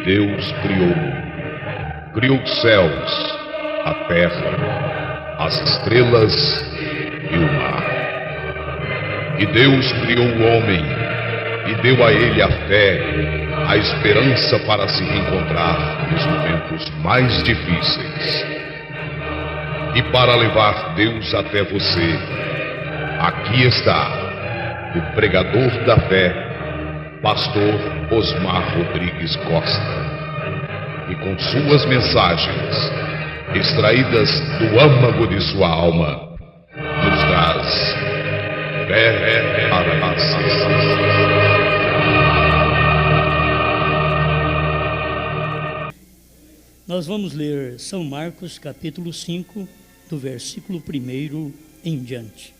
Deus criou os céus, a terra, as estrelas e o mar. E Deus criou o homem e deu a ele a fé, a esperança para se reencontrar nos momentos mais difíceis. E para levar Deus até você, aqui está o pregador da fé, Pastor Osmar Rodrigues Costa, e com suas mensagens, extraídas do âmago de sua alma, nos traz fé para a nação. Nós vamos ler São Marcos, capítulo 5, do versículo 1 em diante.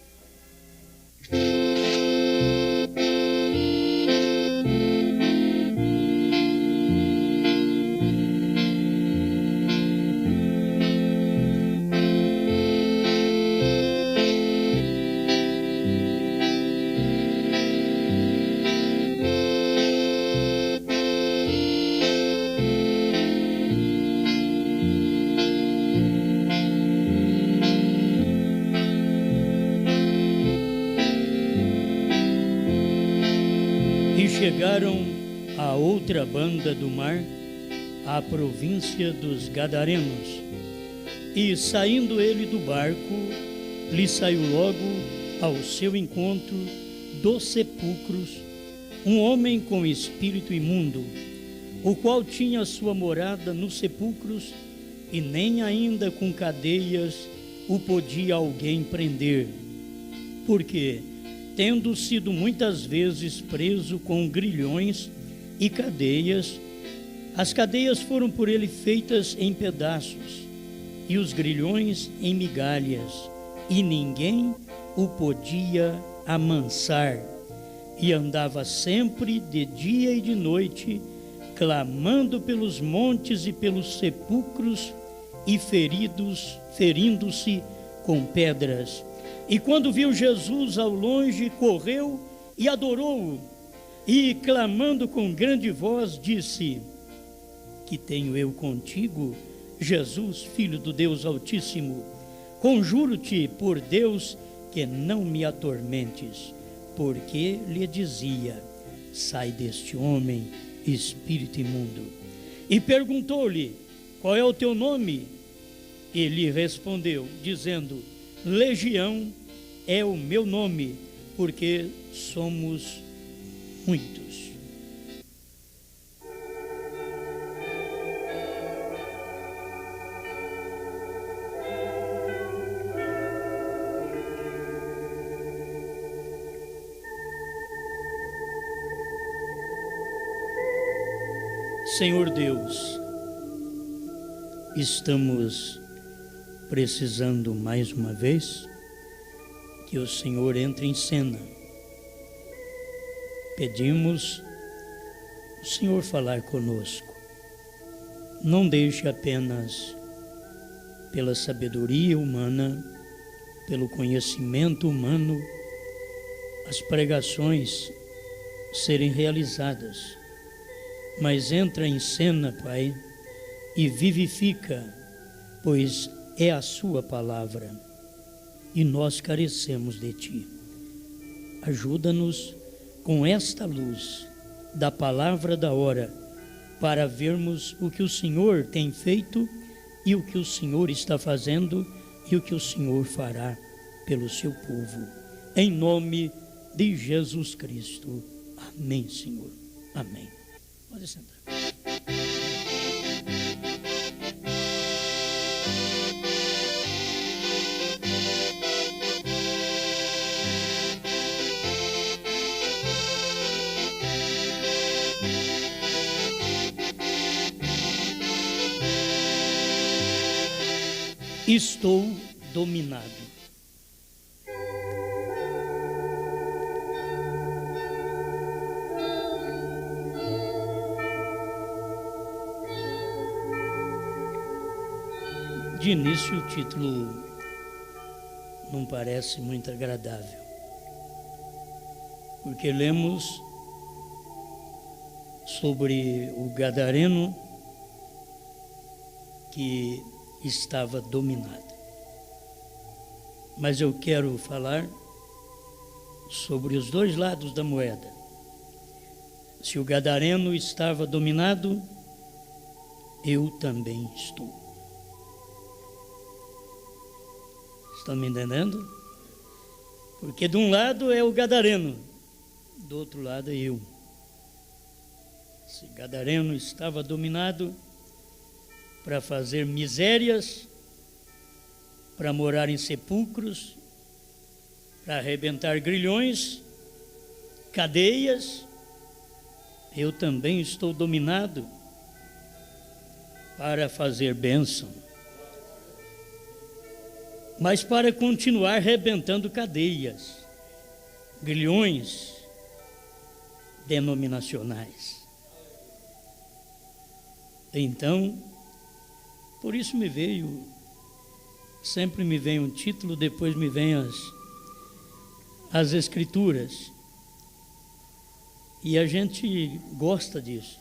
Chegaram à outra banda do mar, à província dos Gadarenos, e saindo ele do barco, lhe saiu logo ao seu encontro dos sepulcros um homem com espírito imundo, o qual tinha sua morada nos sepulcros, e nem ainda com cadeias o podia alguém prender, porque tendo sido muitas vezes preso com grilhões e cadeias, as cadeias foram por ele feitas em pedaços, e os grilhões em migalhas, e ninguém o podia amansar, e andava sempre de dia e de noite, clamando pelos montes e pelos sepulcros, e ferindo-se com pedras. E quando viu Jesus ao longe, correu e adorou-o, e clamando com grande voz, disse: Que tenho eu contigo, Jesus, Filho do Deus Altíssimo? Conjuro-te por Deus que não me atormentes. Porque lhe dizia: Sai deste homem, espírito imundo. E perguntou-lhe: Qual é o teu nome? Ele respondeu, dizendo: Legião é o meu nome, porque somos muitos. Senhor Deus, estamos precisando mais uma vez que o Senhor entre em cena. Pedimos o Senhor falar conosco. Não deixe apenas pela sabedoria humana, pelo conhecimento humano, as pregações serem realizadas, mas entra em cena, Pai, e vivifica, pois é a sua palavra, e nós carecemos de Ti. Ajuda-nos com esta luz da palavra da hora, para vermos o que o Senhor tem feito, e o que o Senhor está fazendo, e o que o Senhor fará pelo seu povo. Em nome de Jesus Cristo. Amém, Senhor. Amém. Pode sentar. Estou dominado. De início, o título não parece muito agradável, porque lemos sobre o gadareno que estava dominado. Mas eu quero falar sobre os dois lados da moeda. Se o gadareno estava dominado, eu também estou. Estão me entendendo? Porque de um lado é o gadareno, do outro lado é eu. Se gadareno estava dominado para fazer misérias, para morar em sepulcros, para arrebentar grilhões, cadeias, eu também estou dominado para fazer bênção, mas para continuar arrebentando cadeias, grilhões denominacionais. Então, por isso sempre me vem um título, depois me vem as escrituras. E a gente gosta disso.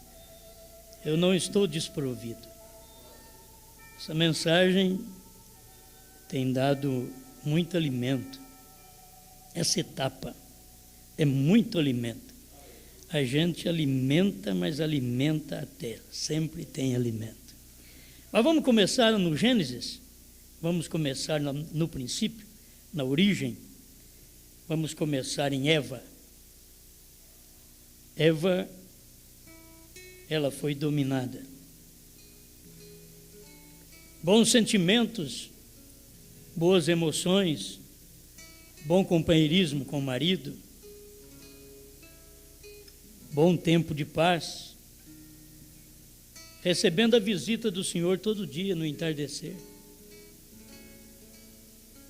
Eu não estou desprovido. Essa mensagem tem dado muito alimento. Essa etapa é muito alimento. A gente alimenta, mas alimenta até. Sempre tem alimento. Mas vamos começar no Gênesis. Vamos começar no princípio, na origem. Vamos começar em Eva. Eva, ela foi dominada. Bons sentimentos, boas emoções, bom companheirismo com o marido, bom tempo de paz, recebendo a visita do Senhor todo dia no entardecer.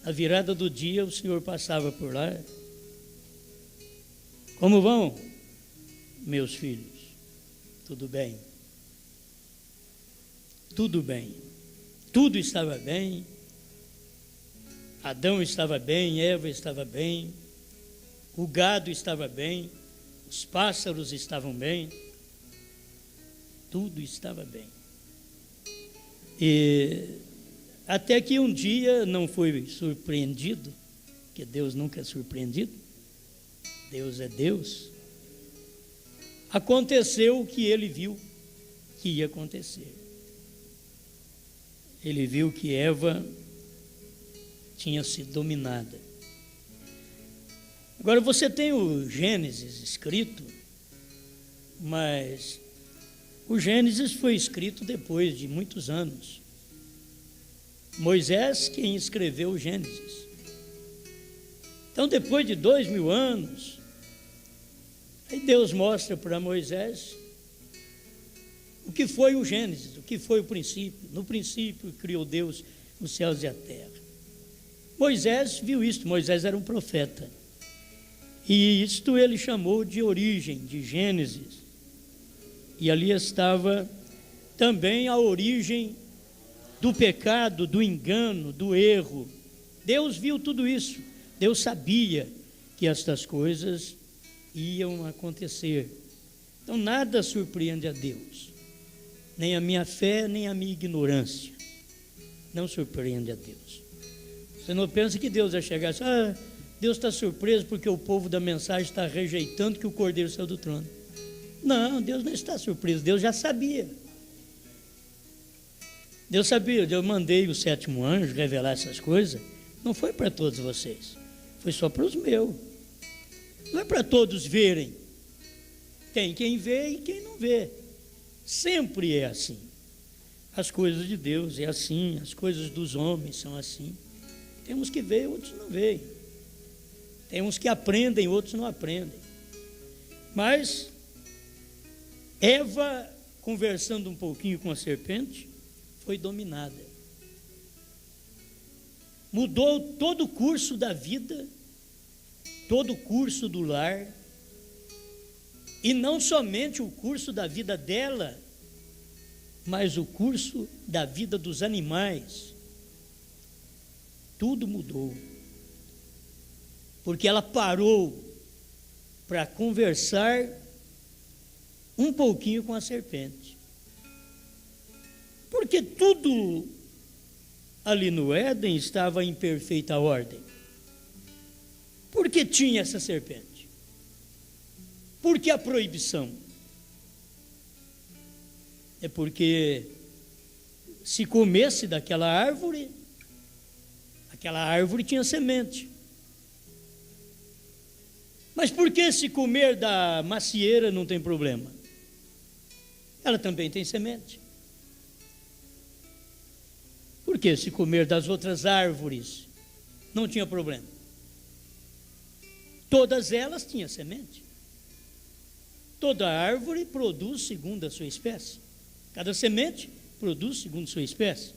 Na virada do dia, o Senhor passava por lá. Como vão, meus filhos? Tudo bem? Tudo bem. Tudo estava bem. Adão estava bem, Eva estava bem, o gado estava bem, os pássaros estavam bem, tudo estava bem. E até que um dia não foi surpreendido, porque Deus nunca é surpreendido, Deus é Deus. Aconteceu o que ele viu que ia acontecer. Ele viu que Eva tinha sido dominada. Agora você tem o Gênesis escrito, mas o Gênesis foi escrito depois de muitos anos. Moisés quem escreveu o Gênesis. Então depois de 2000 anos, aí Deus mostra para Moisés o que foi o Gênesis, o que foi o princípio. No princípio criou Deus os céus e a terra. Moisés viu isto, Moisés era um profeta. E isto ele chamou de origem, de Gênesis. E ali estava também a origem do pecado, do engano, do erro. Deus viu tudo isso. Deus sabia que estas coisas iam acontecer. Então nada surpreende a Deus. Nem a minha fé, nem a minha ignorância. Não surpreende a Deus. Você não pensa que Deus vai chegar assim, Deus está surpreso porque o povo da mensagem está rejeitando que o Cordeiro saiu do trono. Não, Deus não está surpreso, Deus já sabia. Deus sabia, eu mandei o 7º anjo revelar essas coisas, não foi para todos vocês, foi só para os meus. Não é para todos verem. Tem quem vê e quem não vê. Sempre é assim. As coisas de Deus é assim, as coisas dos homens são assim. Tem uns que veem, outros não veem. Tem uns que aprendem, outros não aprendem. Mas Eva, conversando um pouquinho com a serpente, foi dominada. Mudou todo o curso da vida, todo o curso do lar, e não somente o curso da vida dela, mas o curso da vida dos animais. Tudo mudou. Porque ela parou para conversar um pouquinho com a serpente. Porque tudo ali no Éden estava em perfeita ordem. Por que tinha essa serpente? Por que a proibição? É porque se comesse daquela árvore, aquela árvore tinha semente. Mas por que se comer da macieira não tem problema? Ela também tem semente. Por que se comer das outras árvores não tinha problema? Todas elas tinham semente. Toda árvore produz segundo a sua espécie. Cada semente produz segundo a sua espécie.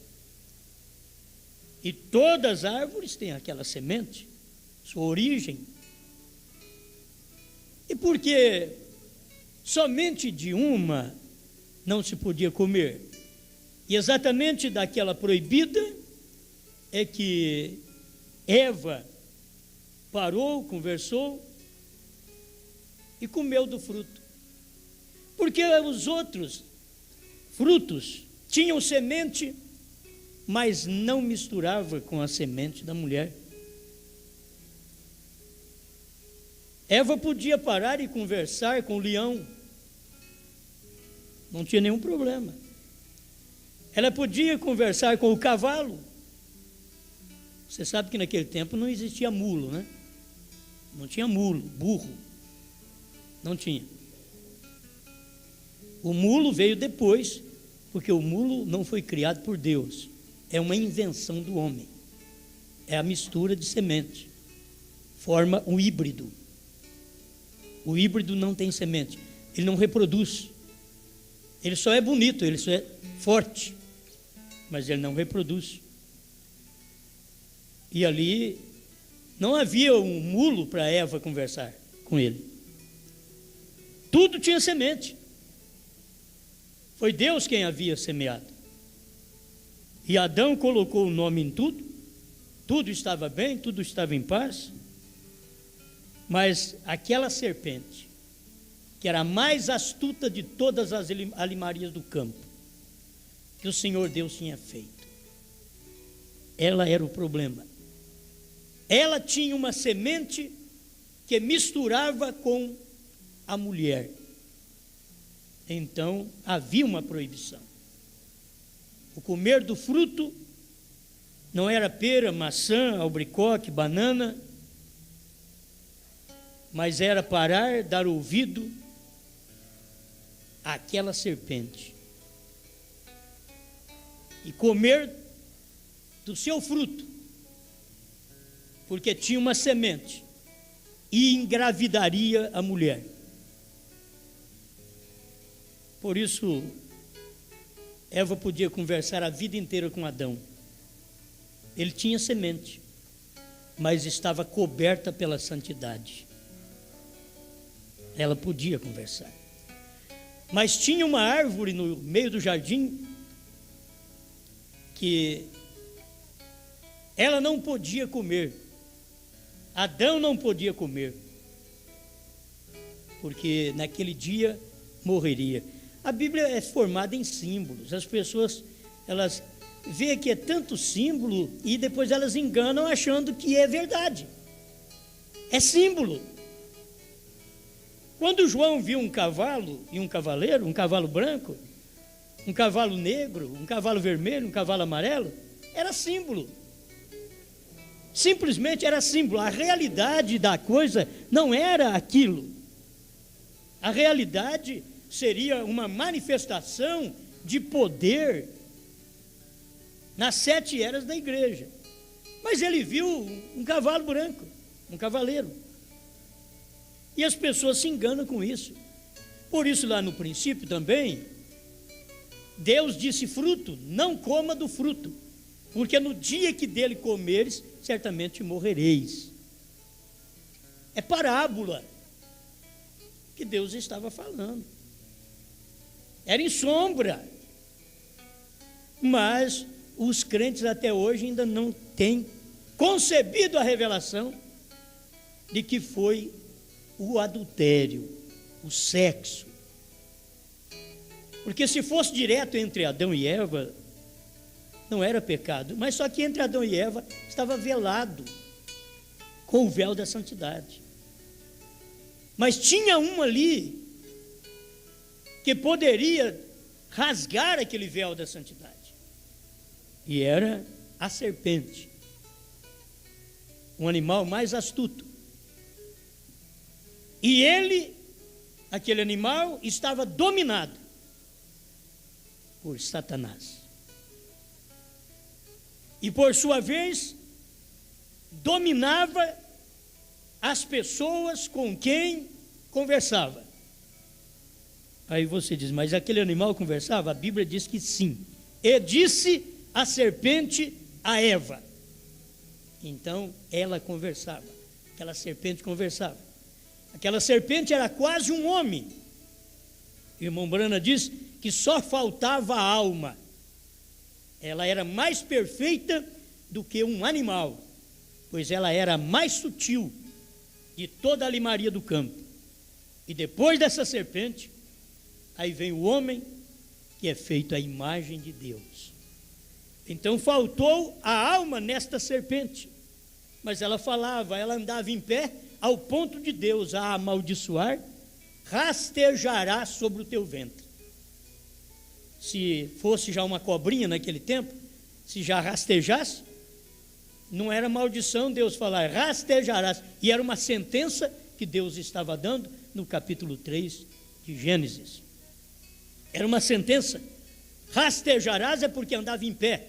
E todas as árvores têm aquela semente, sua origem. E por que somente de uma não se podia comer? E exatamente daquela proibida é que Eva parou, conversou e comeu do fruto. Porque os outros frutos tinham semente, mas não misturava com a semente da mulher. Eva podia parar e conversar com o leão, não tinha nenhum problema. Ela podia conversar com o cavalo. Você sabe que naquele tempo não existia mulo, né? Não tinha mulo, burro. Não tinha. O mulo veio depois, porque o mulo não foi criado por Deus. É uma invenção do homem. É a mistura de semente. Forma um híbrido. O híbrido não tem semente. Ele não reproduz. Ele só é bonito, ele só é forte. Mas ele não reproduz. E ali não havia um mulo para Eva conversar com ele. Tudo tinha semente. Foi Deus quem havia semeado. E Adão colocou o nome em tudo. Tudo estava bem, tudo estava em paz. Mas aquela serpente, que era a mais astuta de todas as alimarias do campo, que o Senhor Deus tinha feito, ela era o problema. Ela tinha uma semente que misturava com a mulher. Então havia uma proibição. O comer do fruto não era pera, maçã, albaricoque, banana, mas era parar, dar ouvido àquela serpente e comer do seu fruto, porque tinha uma semente e engravidaria a mulher. Por isso, Eva podia conversar a vida inteira com Adão. Ele tinha semente, mas estava coberta pela santidade. Ela podia conversar. Mas tinha uma árvore no meio do jardim que ela não podia comer. Adão não podia comer, porque naquele dia morreria. A Bíblia é formada em símbolos. As pessoas, elas veem que é tanto símbolo e depois elas enganam achando que é verdade. É símbolo. Quando João viu um cavalo e um cavaleiro, um cavalo branco, um cavalo negro, um cavalo vermelho, um cavalo amarelo, era símbolo. Simplesmente era símbolo. A realidade da coisa não era aquilo. A realidade seria uma manifestação de poder nas 7 eras da igreja. Mas ele viu um cavalo branco, um cavaleiro. E as pessoas se enganam com isso. Por isso, lá no princípio também, Deus disse: fruto, não coma do fruto, porque no dia que dele comeres, certamente morrereis. É parábola que Deus estava falando. Era em sombra. Mas os crentes até hoje ainda não têm concebido a revelação de que foi o adultério, o sexo, Porque se fosse direto entre Adão e Eva, não era pecado. Mas só que entre Adão e Eva estava velado com o véu da santidade. Mas tinha um ali que poderia rasgar aquele véu da santidade. E era a serpente, um animal mais astuto. E ele, aquele animal, estava dominado por Satanás. E por sua vez, dominava as pessoas com quem conversava. Aí você diz, mas aquele animal conversava? A Bíblia diz que sim. E disse a serpente a Eva. Então ela conversava. Aquela serpente conversava. Aquela serpente era quase um homem. O irmão Brana diz que só faltava a alma. Ela era mais perfeita do que um animal, pois ela era a mais sutil de toda a limaria do campo. E depois dessa serpente, aí vem o homem, que é feito à imagem de Deus. Então faltou a alma nesta serpente, mas ela falava, ela andava em pé, ao ponto de Deus a amaldiçoar, rastejará sobre o teu ventre. Se fosse já uma cobrinha naquele tempo, se já rastejasse, não era maldição Deus falar, rastejarás, e era uma sentença que Deus estava dando no capítulo 3 de Gênesis. Era uma sentença, rastejarás é porque andava em pé,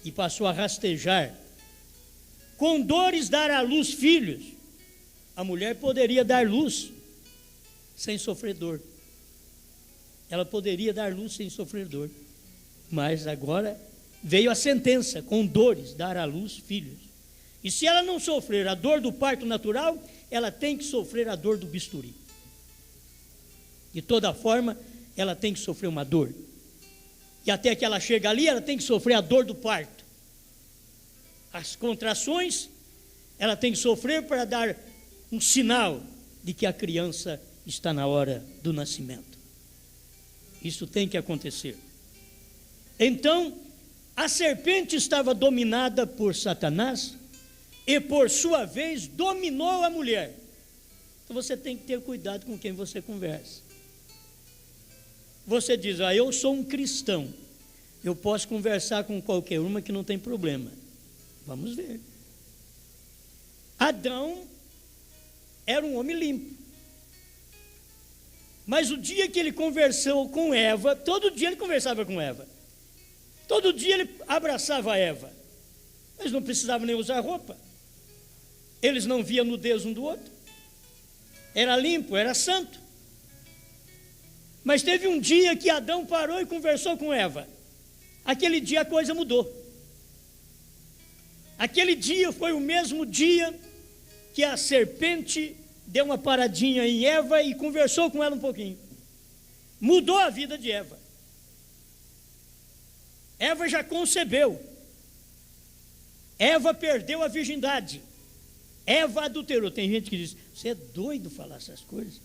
e passou a rastejar. Com dores dar à luz filhos. A mulher poderia dar luz sem sofrer dor. Ela poderia dar luz sem sofrer dor. Mas agora veio a sentença, com dores dar à luz filhos. E se ela não sofrer a dor do parto natural, ela tem que sofrer a dor do bisturi. De toda forma, ela tem que sofrer uma dor. E até que ela chega ali, ela tem que sofrer a dor do parto. As contrações, ela tem que sofrer para dar um sinal de que a criança está na hora do nascimento. Isso tem que acontecer. Então, a serpente estava dominada por Satanás e, por sua vez, dominou a mulher. Então, você tem que ter cuidado com quem você conversa. Você diz, eu sou um cristão, eu posso conversar com qualquer uma que não tem problema. Vamos ver. Adão era um homem limpo. Mas o dia que ele conversou com Eva, todo dia ele conversava com Eva. Todo dia ele abraçava Eva. Eles não precisavam nem usar roupa. Eles não viam nudez um do outro. Era limpo, era santo. Mas teve um dia que Adão parou e conversou com Eva. Aquele dia a coisa mudou. Aquele dia foi o mesmo dia que a serpente deu uma paradinha em Eva e conversou com ela um pouquinho. Mudou a vida de Eva. Eva já concebeu. Eva perdeu a virgindade. Eva adulterou. Tem gente que diz, você é doido falar essas coisas?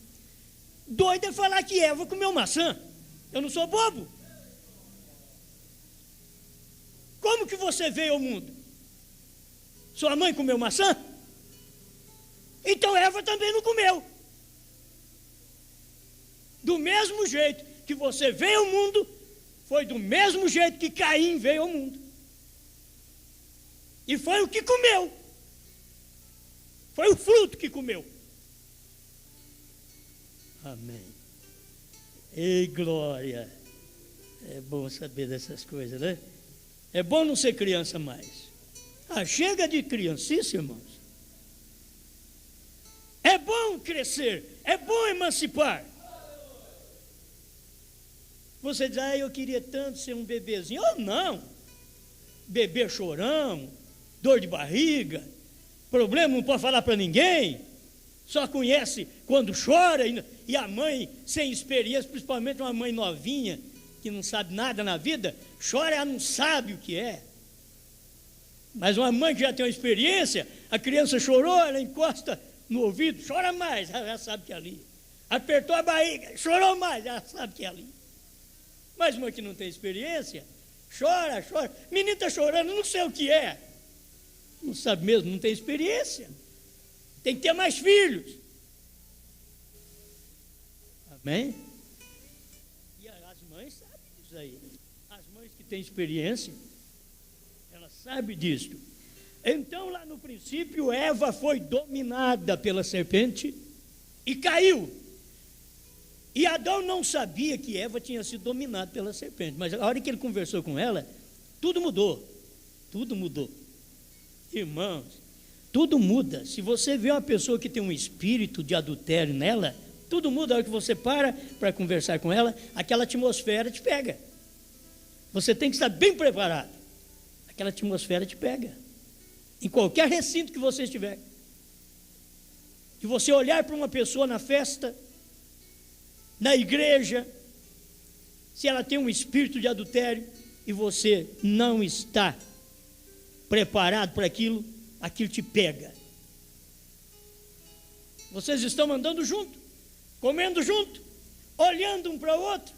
Doido é falar que Eva comeu maçã. Eu não sou bobo. Como que você veio ao mundo? Sua mãe comeu maçã? Então Eva também não comeu. Do mesmo jeito que você veio ao mundo, foi do mesmo jeito que Caim veio ao mundo. E foi o que comeu. Foi o fruto que comeu. Amém. Ei, glória. É bom saber dessas coisas, né? É bom não ser criança mais. Chega de criancice, irmãos. É bom crescer, é bom emancipar. Você diz, eu queria tanto ser um bebezinho. Não, bebê chorão, dor de barriga, problema não pode falar para ninguém, só conhece quando chora, e a mãe sem experiência, principalmente uma mãe novinha, que não sabe nada na vida, chora, ela não sabe o que é. Mas uma mãe que já tem uma experiência, a criança chorou, ela encosta no ouvido, chora mais, ela já sabe que é ali. apertou a barriga, chorou mais, ela sabe que é ali. Mas uma que não tem experiência, chora. Menino está chorando, não sei o que é. Não sabe mesmo, não tem experiência. Tem que ter mais filhos. Amém? E as mães sabem disso aí. As mães que têm experiência, elas sabem disso. Então, lá no princípio, Eva foi dominada pela serpente e caiu. E Adão não sabia que Eva tinha sido dominada pela serpente. Mas a hora que ele conversou com ela, tudo mudou. Tudo mudou. Irmãos, tudo muda. Se você vê uma pessoa que tem um espírito de adultério nela, tudo muda. A hora que você para conversar com ela, aquela atmosfera te pega. Você tem que estar bem preparado. Aquela atmosfera te pega. Em qualquer recinto que você estiver. E você olhar para uma pessoa na festa, na igreja, se ela tem um espírito de adultério e você não está preparado para aquilo, aquilo te pega. Vocês estão andando junto, comendo junto, olhando um para o outro,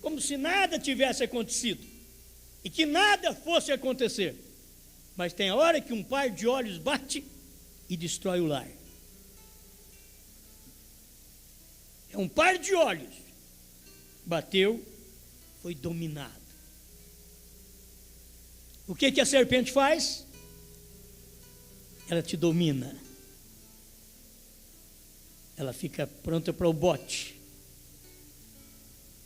como se nada tivesse acontecido e que nada fosse acontecer. Mas tem a hora que um par de olhos bate e destrói o lar. É um par de olhos. Bateu, foi dominado. O que a serpente faz? Ela te domina. Ela fica pronta para o bote.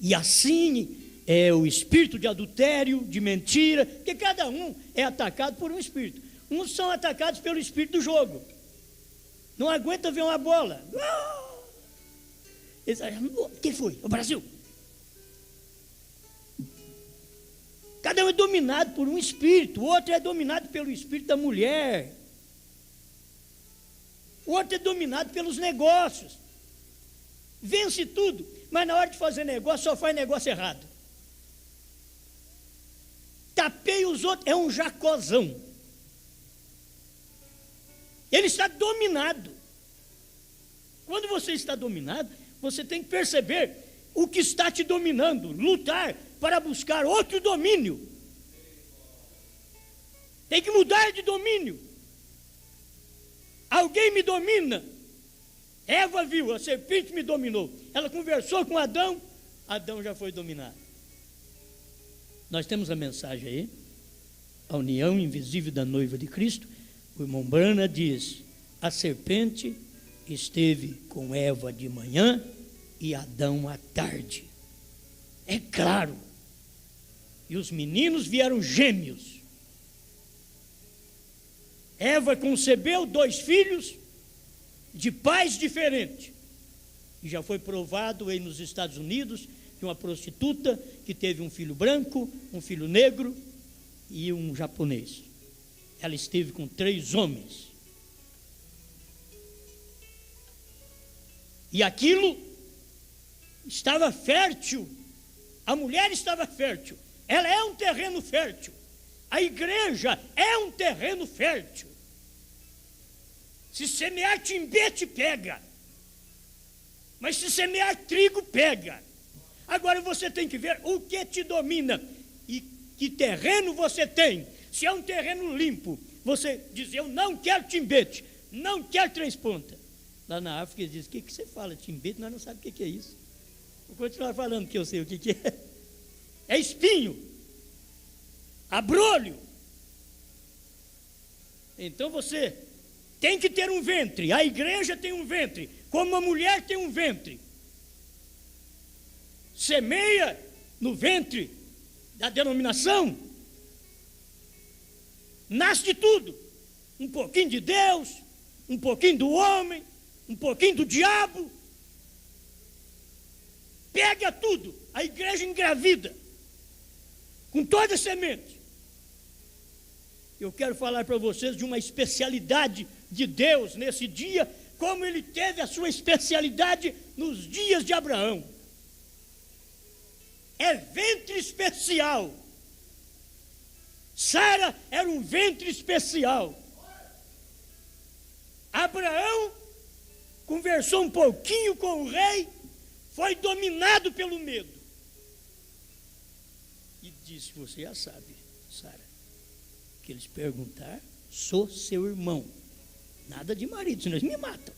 E assim é o espírito de adultério, de mentira, porque cada um é atacado por um espírito. Uns são atacados pelo espírito do jogo. Não aguenta ver uma bola. Quem foi? O Brasil. Cada um é dominado por um espírito. O outro é dominado pelo espírito da mulher. O outro é dominado pelos negócios. Vence tudo, mas na hora de fazer negócio só faz negócio errado. Tapeia os outros, é um jacozão. Ele está dominado. Quando você está dominado, você tem que perceber o que está te dominando, lutar para buscar outro domínio. Tem que mudar de domínio. Alguém me domina. Eva viu, a serpente me dominou. Ela conversou com Adão, Adão já foi dominado. Nós temos a mensagem aí, a união invisível da noiva de Cristo. O irmão Brana diz: a serpente esteve com Eva de manhã e Adão à tarde. É claro. E os meninos vieram gêmeos. Eva concebeu 2 filhos de pais diferentes. E já foi provado aí nos Estados Unidos de uma prostituta que teve um filho branco, um filho negro e um japonês. Ela esteve com 3 homens. E aquilo estava fértil. A mulher estava fértil. Ela é um terreno fértil. A igreja é um terreno fértil. Se semear timbete, pega. Mas se semear trigo, pega. Agora você tem que ver o que te domina e que terreno você tem. Se é um terreno limpo, você diz: eu não quero timbete, não quero 3 pontas. Lá na África eles dizem: o que você fala? Timbete, nós não sabemos o que é isso. Vou continuar falando que eu sei o que é. É espinho, abrolho. Então você tem que ter um ventre. A igreja tem um ventre, como a mulher tem um ventre. Semeia no ventre da denominação, nasce de tudo. Um pouquinho de Deus, um pouquinho do homem, um pouquinho do diabo. Pega tudo. A igreja engravida com toda a semente. Eu quero falar para vocês de uma especialidade de Deus nesse dia, como ele teve a sua especialidade nos dias de Abraão. É ventre especial. Sara era um ventre especial. Abraão conversou um pouquinho com o rei foi dominado pelo medo. E disse: você já sabe, Sara, que eles perguntar, sou seu irmão. Nada de marido, senão eles me matam.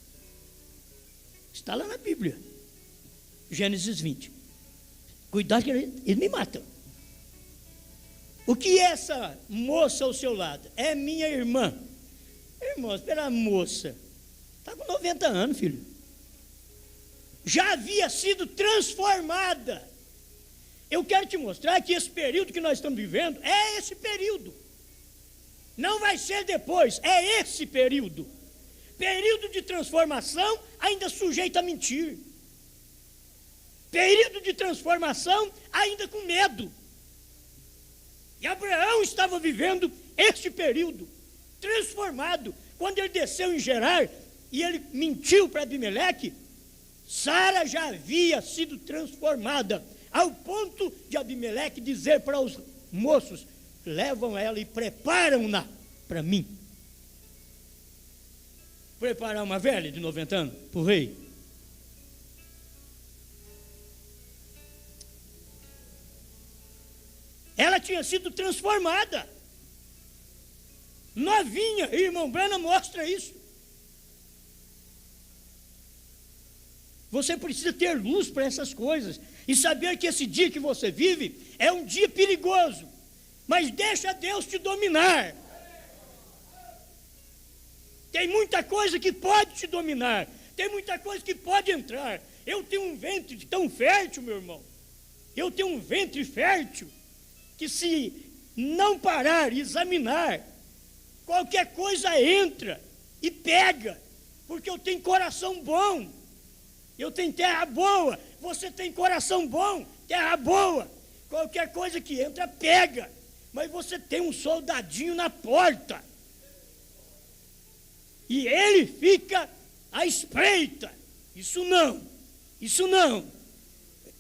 Está lá na Bíblia, Gênesis 20. Cuidado que eles me matam. O que é essa moça ao seu lado? É minha irmã. Irmão, espera, a moça está com 90 anos, filho. Já havia sido transformada. Eu quero te mostrar que esse período que nós estamos vivendo é esse período. Não vai ser depois, é esse período. Período de transformação ainda sujeito a mentir. Período de transformação ainda com medo. E Abraão estava vivendo este período transformado. Quando ele desceu em Gerar e ele mentiu para Abimeleque, Sara já havia sido transformada, ao ponto de Abimeleque dizer para os moços: levam ela e preparam-na para mim. Preparar uma velha de 90 anos para o rei? Ela tinha sido transformada, novinha, e irmão Brana mostra isso. Você precisa ter luz para essas coisas e saber que esse dia que você vive é um dia perigoso, mas deixa Deus te dominar. Tem muita coisa que pode te dominar, tem muita coisa que pode entrar. Eu tenho um ventre tão fértil, meu irmão, eu tenho um ventre fértil, que se não parar e examinar, qualquer coisa entra e pega, porque eu tenho coração bom, eu tenho terra boa, você tem coração bom, terra boa, qualquer coisa que entra pega, mas você tem um soldadinho na porta, e ele fica à espreita. Isso não,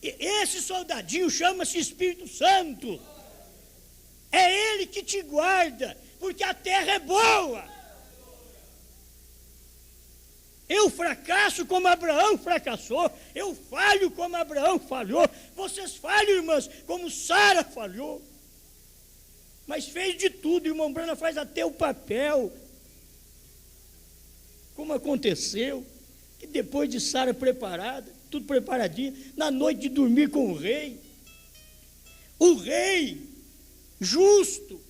esse soldadinho chama-se Espírito Santo. É Ele que te guarda, porque a terra é boa. Eu fracasso como Abraão fracassou, eu falho como Abraão falhou, vocês falham, irmãs, como Sara falhou. Mas fez de tudo, irmão Brana faz até o papel. Como aconteceu, que depois de Sara preparada, tudo preparadinho, na noite de dormir com o rei justo,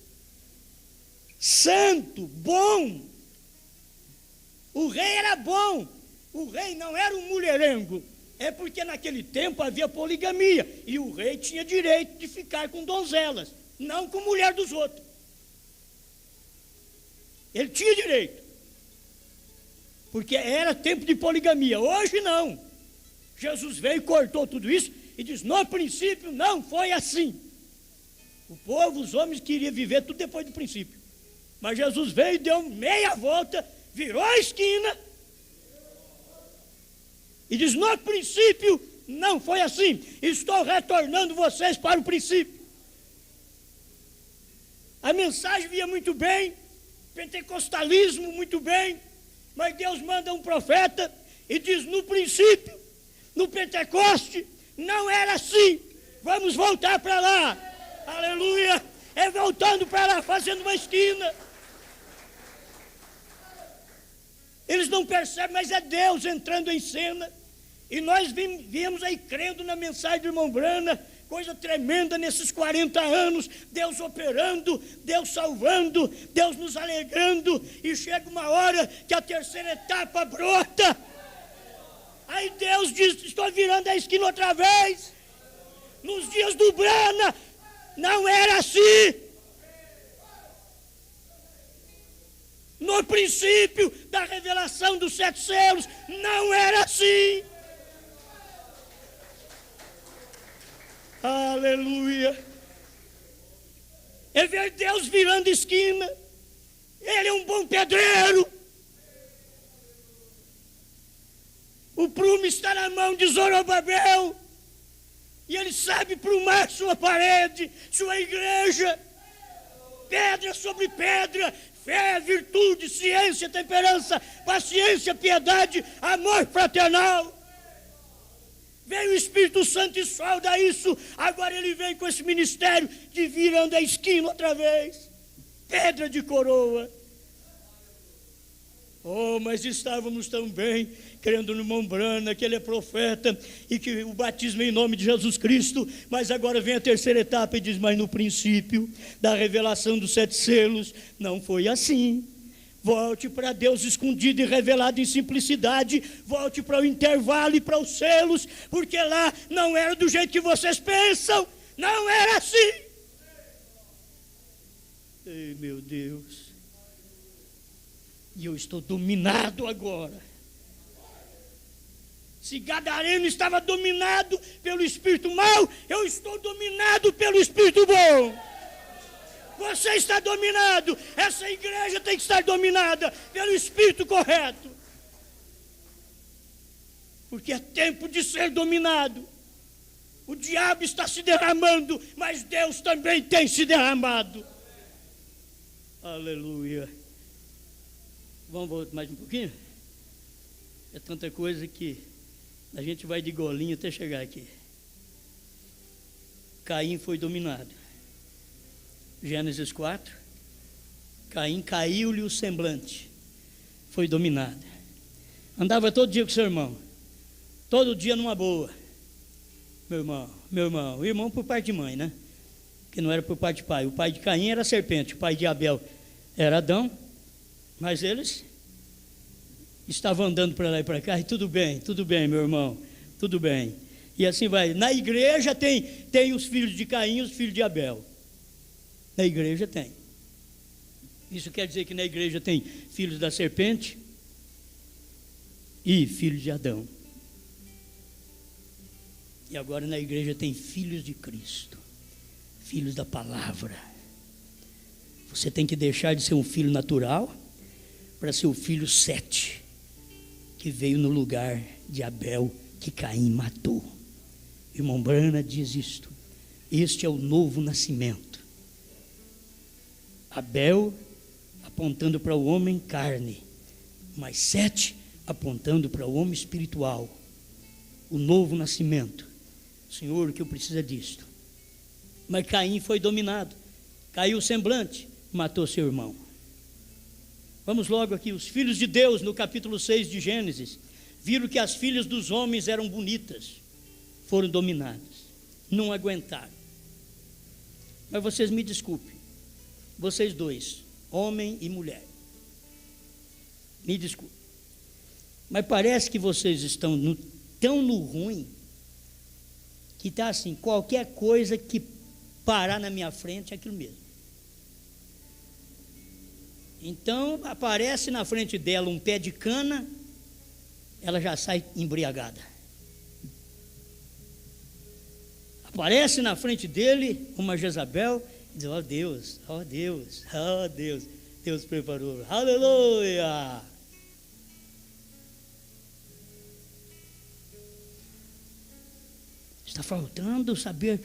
santo, bom. O rei era bom, o rei não era um mulherengo, é porque naquele tempo havia poligamia, e o rei tinha direito de ficar com donzelas, não com mulher dos outros. Ele tinha direito, porque era tempo de poligamia. Hoje não. Jesus veio e cortou tudo isso e diz: no princípio não foi assim. O povo, os homens queriam viver tudo depois do princípio. Mas Jesus veio e deu meia volta, virou a esquina e diz: no princípio não foi assim. Estou retornando vocês para o princípio. A mensagem vinha muito bem, pentecostalismo muito bem, mas Deus manda um profeta e diz: no princípio, no Pentecoste, não era assim. Vamos voltar para lá. Aleluia, é voltando para lá, fazendo uma esquina. Eles não percebem, mas é Deus entrando em cena. E nós viemos aí crendo na mensagem do irmão Brana, coisa tremenda nesses 40 anos, Deus operando, Deus salvando, Deus nos alegrando, e chega uma hora que a terceira etapa brota. Aí Deus diz: estou virando a esquina outra vez. Nos dias do Brana, não era assim. No princípio da revelação dos 7 selos, não era assim. Aleluia. É ver Deus virando esquina. Ele é um bom pedreiro. O prumo está na mão de Zorobabel. E ele sabe prumar sua parede, sua igreja. Pedra sobre pedra. Fé, virtude, ciência, temperança, paciência, piedade, amor fraternal. Veio o Espírito Santo e solda isso. Agora ele vem com esse ministério de virando a esquina outra vez. Pedra de coroa. Oh, mas estávamos tão bem, crendo no irmão Brana, que ele é profeta e que o batismo é em nome de Jesus Cristo. Mas agora vem a terceira etapa e diz: mas no princípio da revelação dos 7 selos, não foi assim. Volte para Deus escondido e revelado em simplicidade. Volte para o intervalo e para os selos, porque lá não era do jeito que vocês pensam. Não era assim. Ei, meu Deus. E eu estou dominado agora. Se Gadareno estava dominado pelo espírito mau, eu estou dominado pelo espírito bom. Você está dominado. Essa igreja tem que estar dominada pelo espírito correto. Porque é tempo de ser dominado. O diabo está se derramando, mas Deus também tem se derramado. Aleluia. Vamos voltar mais um pouquinho? É tanta coisa que a gente vai de golinho até chegar aqui. Caim foi dominado. Gênesis 4, Caim caiu-lhe o semblante, foi dominado. Andava todo dia com seu irmão, todo dia numa boa. Meu irmão, o irmão por parte de mãe, né? Que não era por parte de pai. O pai de Caim era a serpente, o pai de Abel era Adão, mas eles estavam andando para lá e para cá, e tudo bem, meu irmão, tudo bem. E assim vai. Na igreja tem os filhos de Caim e os filhos de Abel. Na igreja tem. Isso quer dizer que na igreja tem filhos da serpente e filhos de Adão. E agora na igreja tem filhos de Cristo, filhos da palavra. Você tem que deixar de ser um filho natural para ser o filho 7, que veio no lugar de Abel, que Caim matou. Irmão Brana diz isto: este é o novo nascimento. Abel apontando para o homem carne, mas 7 apontando para o homem espiritual. O novo nascimento. Senhor, o que eu preciso é disto. Mas Caim foi dominado, caiu o semblante, matou seu irmão. Vamos logo aqui. Os filhos de Deus, no capítulo 6 de Gênesis, viram que as filhas dos homens eram bonitas, foram dominadas, não aguentaram. Mas vocês me desculpem, vocês dois, homem e mulher, me desculpe, mas parece que vocês estão tão no ruim, que está assim, qualquer coisa que parar na minha frente é aquilo mesmo. Então aparece na frente dela um pé de cana, ela já sai embriagada. Aparece na frente dele uma Jezabel, diz: ó Deus, ó Deus, ó Deus, Deus preparou, aleluia. Está faltando saber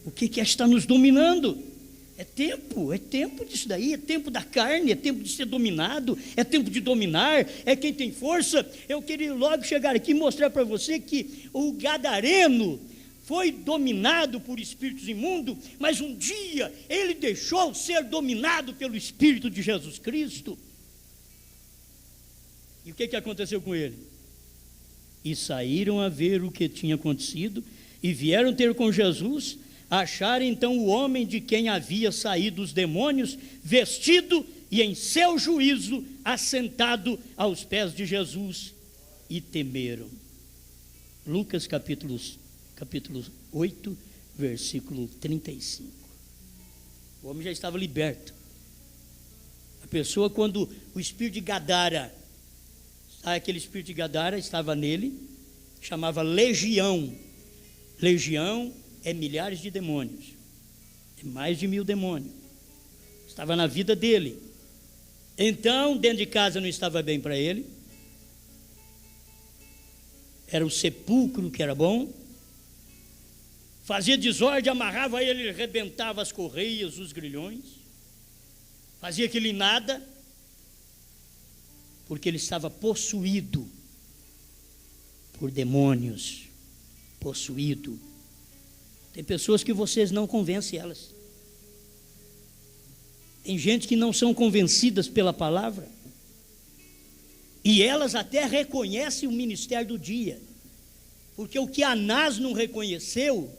o que está nos dominando. É tempo disso daí, é tempo da carne, é tempo de ser dominado, é tempo de dominar, é quem tem força. Eu queria logo chegar aqui e mostrar para você que o Gadareno foi dominado por espíritos imundos, mas um dia ele deixou ser dominado pelo Espírito de Jesus Cristo. E o que aconteceu com ele? E saíram a ver o que tinha acontecido, e vieram ter com Jesus. Acharam então o homem de quem havia saído os demônios, vestido e em seu juízo, assentado aos pés de Jesus, e temeram. Lucas capítulo 8, versículo 35. O homem já estava liberto. A pessoa, quando o espírito de Gadara, aquele espírito de Gadara estava nele, chamava legião. Legião é milhares de demônios, é mais de 1000 demônios. Estava na vida dele. Então, dentro de casa não estava bem para ele. Era o sepulcro que era bom. Fazia desordem, amarrava ele, arrebentava as correias, os grilhões. Fazia aquilo em nada, porque ele estava possuído por demônios. possuído. Tem pessoas que vocês não convencem elas. Tem gente que não são convencidas pela palavra. E elas até reconhecem o ministério do dia. Porque o que Anás não reconheceu,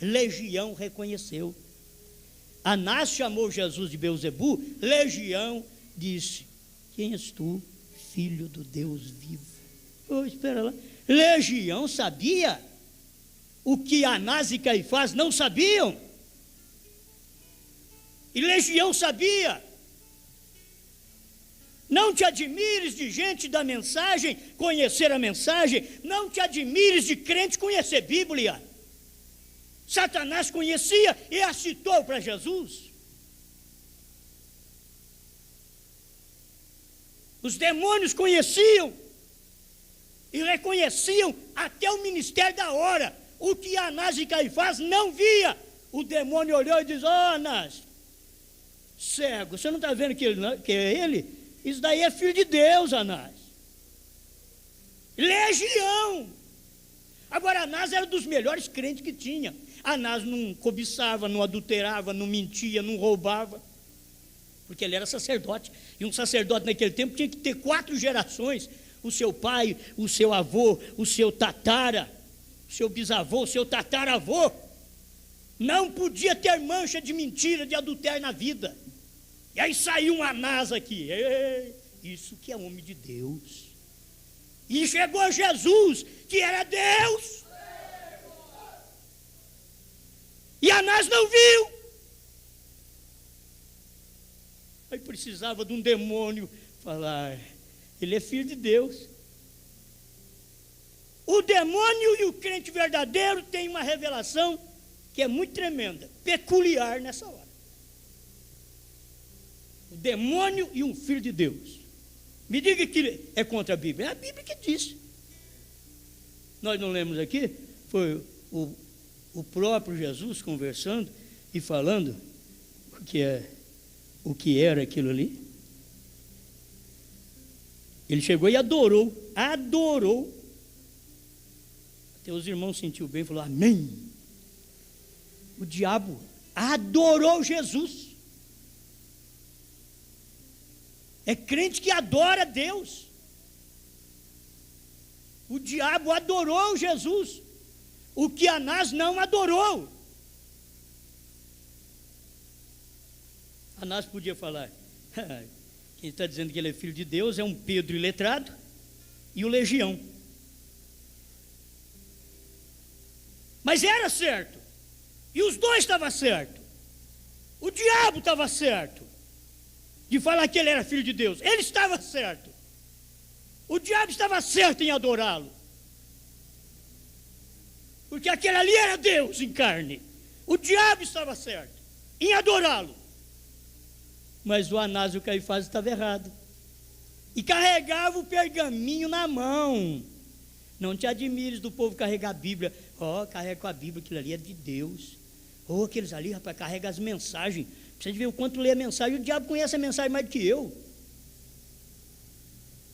Legião reconheceu. Anás chamou Jesus de Beelzebu, Legião disse: quem és tu, filho do Deus vivo? Oh, espera lá. Legião sabia o que Anás e Caifás não sabiam. E Legião sabia. Não te admires de gente da mensagem conhecer a mensagem. Não te admires de crente conhecer Bíblia. Satanás conhecia e a citou para Jesus. Os demônios conheciam e reconheciam até o ministério da hora. O que Anás e Caifás não via. O demônio olhou e disse: Anás, cego, você não está vendo que é ele? Isso daí é filho de Deus, Anás. Legião. Agora, Anás era dos melhores crentes que tinha. Anás não cobiçava, não adulterava, não mentia, não roubava, porque ele era sacerdote. E um sacerdote naquele tempo tinha que ter 4 gerações: o seu pai, o seu avô, o seu tatara, o seu bisavô, o seu tataravô. Não podia ter mancha de mentira, de adultério na vida. E aí saiu um Anás aqui. Ei, isso que é homem de Deus. E chegou Jesus, que era Deus. E Anás não viu. Aí precisava de um demônio falar: ele é filho de Deus. O demônio e o crente verdadeiro têm uma revelação que é muito tremenda, peculiar nessa hora. O demônio e um filho de Deus. Me diga que é contra a Bíblia. É a Bíblia que diz. Nós não lemos aqui? Foi o próprio Jesus conversando e falando o que era aquilo ali. Ele chegou e adorou. Até os irmãos sentiu bem e falou: amém. O diabo adorou Jesus. É crente que adora Deus. O diabo adorou Jesus, o que Anás não adorou. Anás podia falar: quem está dizendo que ele é filho de Deus é um Pedro iletrado e o Legião. Mas era certo, e os dois estavam certos. O diabo estava certo de falar que ele era filho de Deus. Ele estava certo. O diabo estava certo em adorá-lo, porque aquele ali era Deus em carne. O diabo estava certo em adorá-lo, mas o Anás e o Caifás estavam errados. E carregava o pergaminho na mão. Não te admires do povo carregar a Bíblia. Carrega com a Bíblia, aquilo ali é de Deus. Aqueles ali, rapaz, carrega as mensagens. Precisa ver o quanto lê a mensagem. O diabo conhece a mensagem mais do que eu.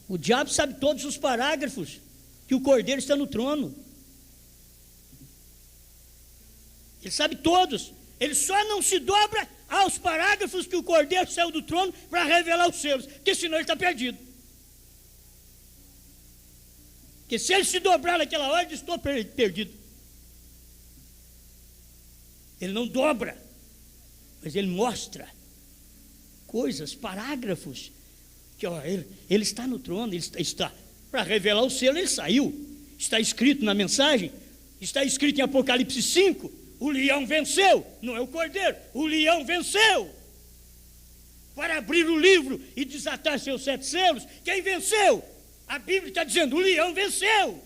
O diabo sabe todos os parágrafos que o Cordeiro está no trono. Ele sabe todos. Ele só não se dobra aos parágrafos que o Cordeiro saiu do trono para revelar os selos, porque senão ele está perdido. Porque se ele se dobrar naquela hora, ele está perdido. Ele não dobra, mas ele mostra coisas, parágrafos, que ele está no trono, ele está para revelar o selo, ele saiu. Está escrito na mensagem, está escrito em Apocalipse 5, o leão venceu, não é o cordeiro, o leão venceu. Para abrir o livro e desatar seus 7 selos, quem venceu? A Bíblia está dizendo, o leão venceu.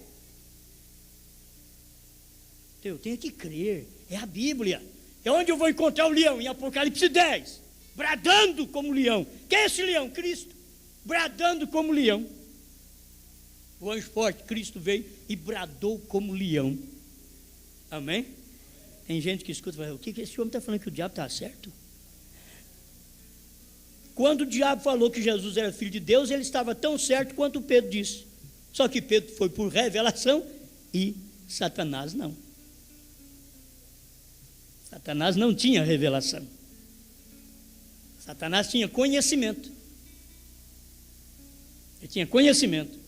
Eu tenho que crer, é a Bíblia. É onde eu vou encontrar o leão? Em Apocalipse 10, bradando como leão. Quem é esse leão? Cristo, bradando como leão. O anjo forte, Cristo, veio e bradou como leão. Amém? Tem gente que escuta e fala, o que esse homem está falando, que o diabo está certo? Quando o diabo falou que Jesus era filho de Deus, ele estava tão certo quanto Pedro disse. Só que Pedro foi por revelação e Satanás não. Satanás não tinha revelação. Satanás tinha conhecimento. Ele tinha conhecimento.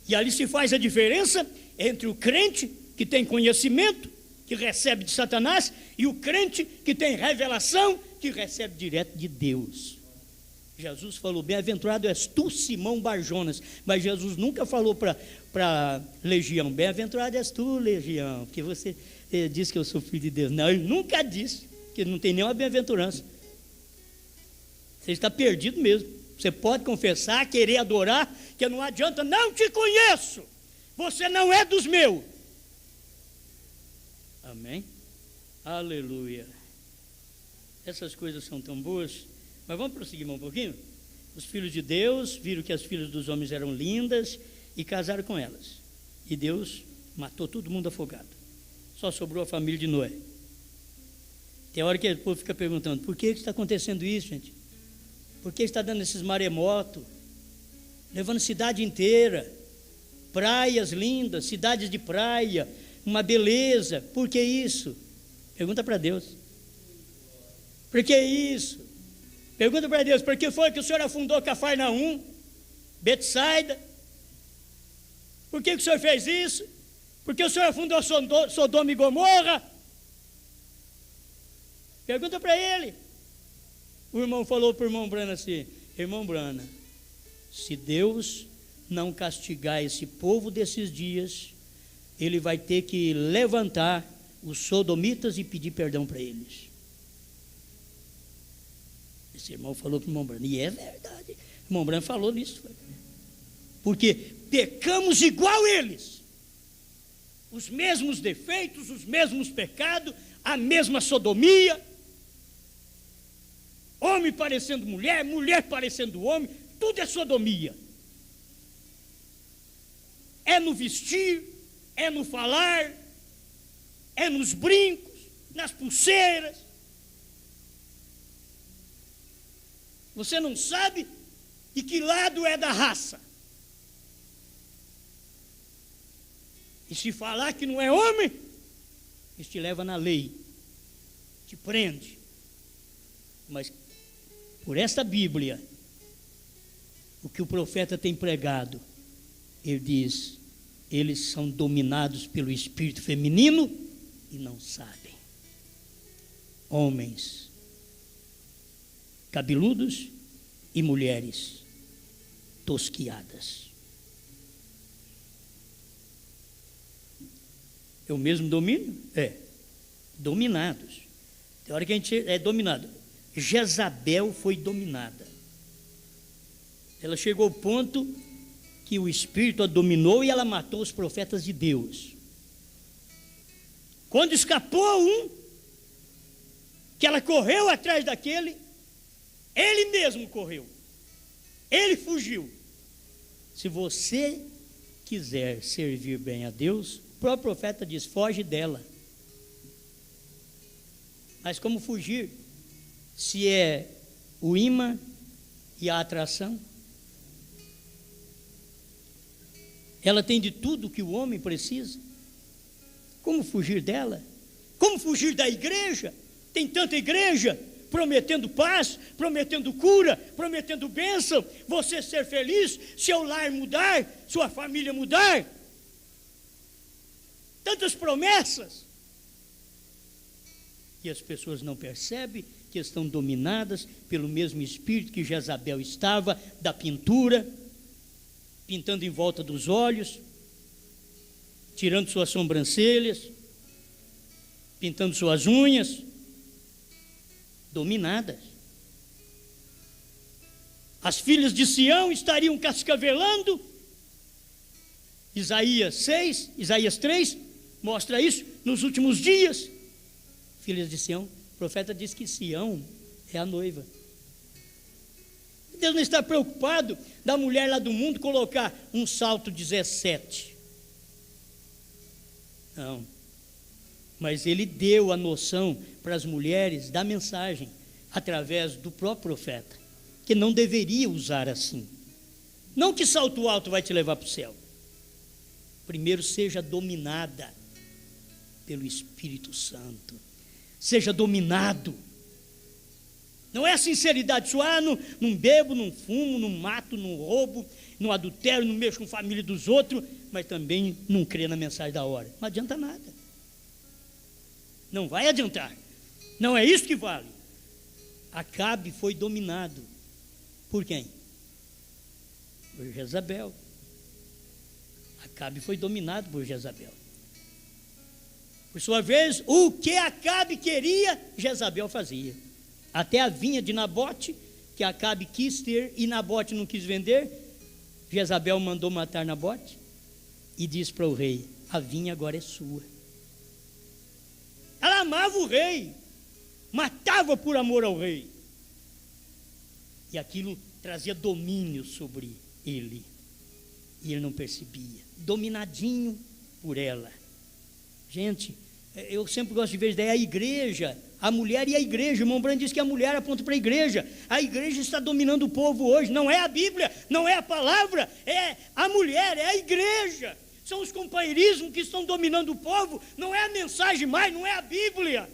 E ali se faz a diferença entre o crente que tem conhecimento, que recebe de Satanás, e o crente que tem revelação, que recebe direto de Deus. Jesus falou: bem-aventurado és tu, Simão Barjonas. Mas Jesus nunca falou para Legião: bem-aventurado és tu, Legião, porque você diz que eu sou filho de Deus. Não, ele nunca disse, que não tem nenhuma bem-aventurança. Você está perdido mesmo. Você pode confessar, querer adorar, que não adianta. Não te conheço, você não é dos meus. Amém? Aleluia. Essas coisas são tão boas. Mas vamos prosseguir um pouquinho? Os filhos de Deus viram que as filhas dos homens eram lindas e casaram com elas. E Deus matou todo mundo afogado. Só sobrou a família de Noé. Tem hora que o povo fica perguntando: por que está acontecendo isso, gente? Por que está dando esses maremotos? Levando cidade inteira, praias lindas, cidades de praia, uma beleza. Por que isso? Pergunta para Deus. Por que isso? Pergunta para Deus: por que foi que o Senhor afundou Cafarnaum, Betsaida? Por que o Senhor fez isso? Por que o Senhor afundou Sodoma e Gomorra? Pergunta para ele. O irmão falou para o irmão Brana assim: irmão Brana, se Deus não castigar esse povo desses dias, ele vai ter que levantar os sodomitas e pedir perdão para eles. Esse irmão falou para o irmão Brana, e é verdade. O irmão Brana falou nisso. Porque pecamos igual eles. Os mesmos defeitos, os mesmos pecados, a mesma sodomia. Homem parecendo mulher, mulher parecendo homem, tudo é sodomia. É no vestir, é no falar, é nos brincos, nas pulseiras. Você não sabe de que lado é da raça. E se falar que não é homem, isso te leva na lei, te prende. Mas por esta Bíblia, o que o profeta tem pregado, ele diz: eles são dominados pelo espírito feminino e não sabem. Homens cabeludos e mulheres tosquiadas. É o mesmo domínio? É. Dominados. Tem hora que a gente é dominado. Jezabel foi dominada. Ela chegou ao ponto que o espírito a dominou e ela matou os profetas de Deus. Quando escapou um, que ela correu atrás daquele, ele mesmo correu. Ele fugiu. Se você quiser servir bem a Deus, o próprio profeta diz: foge dela. Mas como fugir? Se é o imã e a atração. Ela tem de tudo que o homem precisa. Como fugir dela? Como fugir da igreja? Tem tanta igreja prometendo paz, prometendo cura, prometendo bênção, você ser feliz, seu lar mudar, sua família mudar. Tantas promessas. E as pessoas não percebem que estão dominadas pelo mesmo espírito que Jezabel estava, da pintura, pintando em volta dos olhos, tirando suas sobrancelhas, pintando suas unhas, dominadas. As filhas de Sião estariam cascavelando. Isaías 3 mostra isso nos últimos dias. Filhas de Sião, o profeta diz que Sião é a noiva. Deus não está preocupado da mulher lá do mundo colocar um salto 17. Não. Mas ele deu a noção para as mulheres da mensagem, através do próprio profeta, que não deveria usar assim. Não que salto alto vai te levar para o céu. Primeiro seja dominada. pelo Espírito Santo. Seja dominado. Não é a sinceridade sua, não bebo, não fumo, não mato, não roubo, não adultero, não mexo com a família dos outros, mas também não crê na mensagem da hora. Não adianta nada. Não vai adiantar. Não é isso que vale. Acabe foi dominado. Por quem? Por Jezabel. Acabe foi dominado por Jezabel. Por sua vez, o que Acabe queria, Jezabel fazia. Até a vinha de Nabote, que Acabe quis ter e Nabote não quis vender, Jezabel mandou matar Nabote e disse para o rei: a vinha agora é sua. Ela amava o rei, matava por amor ao rei, e aquilo trazia domínio sobre ele, e ele não percebia, dominadinho por ela. Gente, eu sempre gosto de ver a ideia, a igreja, a mulher e a igreja. O irmão Brando diz que a mulher aponta para a igreja está dominando o povo hoje. Não é a Bíblia, não é a palavra, é a mulher, é a igreja. São os companheirismos que estão dominando o povo, não é a mensagem mais, não é a Bíblia.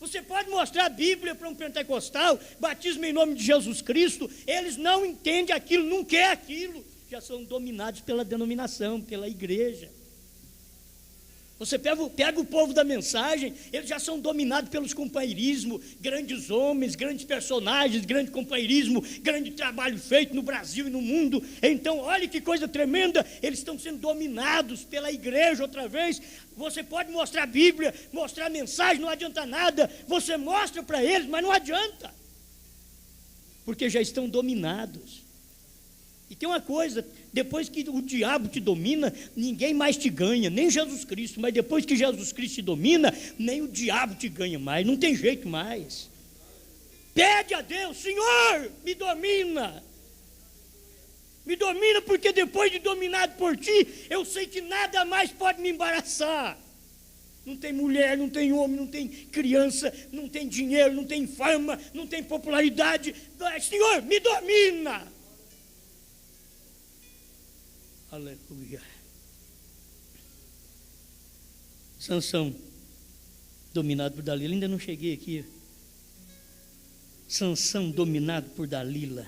Você pode mostrar a Bíblia para um pentecostal, batismo em nome de Jesus Cristo, eles não entendem aquilo, não querem aquilo, já são dominados pela denominação, pela igreja. Você pega o povo da mensagem, eles já são dominados pelos companheirismos, grandes homens, grandes personagens, grande companheirismo, grande trabalho feito no Brasil e no mundo. Então, olha que coisa tremenda, eles estão sendo dominados pela igreja outra vez. Você pode mostrar a Bíblia, mostrar a mensagem, não adianta nada. Você mostra para eles, mas não adianta, porque já estão dominados. E tem uma coisa, depois que o diabo te domina, ninguém mais te ganha, nem Jesus Cristo, mas depois que Jesus Cristo te domina, nem o diabo te ganha mais, não tem jeito mais. Pede a Deus: Senhor, me domina, porque depois de dominado por ti, eu sei que nada mais pode me embaraçar. Não tem mulher, não tem homem, não tem criança, não tem dinheiro, não tem fama, não tem popularidade. Senhor, me domina. Aleluia. Sansão, dominado por Dalila. Ainda não cheguei aqui. Sansão, dominado por Dalila.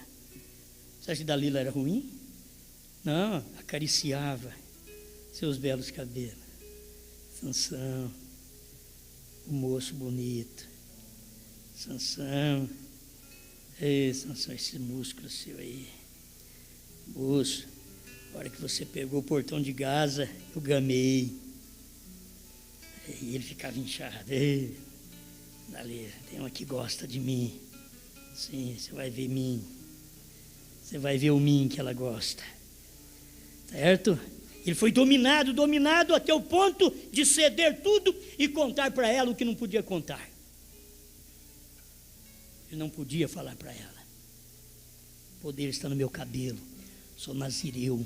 Você acha que Dalila era ruim? Não, acariciava seus belos cabelos. Sansão, o moço bonito. Sansão, ei, Sansão, esse músculo seu aí. Moço, a hora que você pegou o portão de Gaza, eu gamei. E ele ficava inchado. Ei, Dalila, tem uma que gosta de mim. Sim, você vai ver mim. Você vai ver o mim que ela gosta. Certo? Ele foi dominado até o ponto de ceder tudo e contar para ela o que não podia contar. Ele não podia falar para ela: o poder está no meu cabelo, sou nazireu.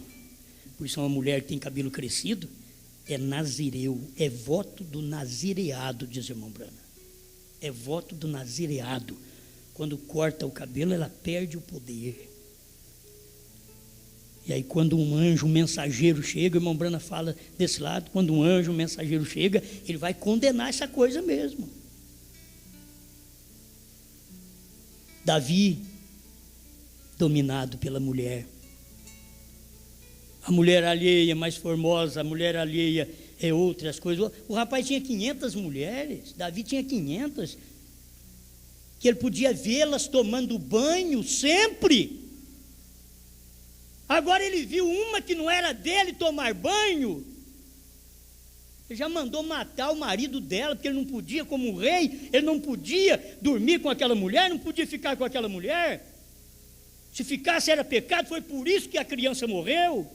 Por isso, uma mulher que tem cabelo crescido é nazireu, é voto do nazireado, diz o irmão Brana. É voto do nazireado. Quando corta o cabelo, ela perde o poder. E aí, quando um anjo, um mensageiro chega, o irmão Brana fala desse lado, quando um anjo, um mensageiro chega, ele vai condenar essa coisa mesmo. Davi, dominado pela mulher. A mulher alheia mais formosa, a mulher alheia é outras coisas. O rapaz tinha 500 mulheres, Davi tinha 500, que ele podia vê-las tomando banho sempre. Agora ele viu uma que não era dele tomar banho, ele já mandou matar o marido dela, porque ele não podia, como rei, ele não podia dormir com aquela mulher, não podia ficar com aquela mulher. Se ficasse era pecado, foi por isso que a criança morreu.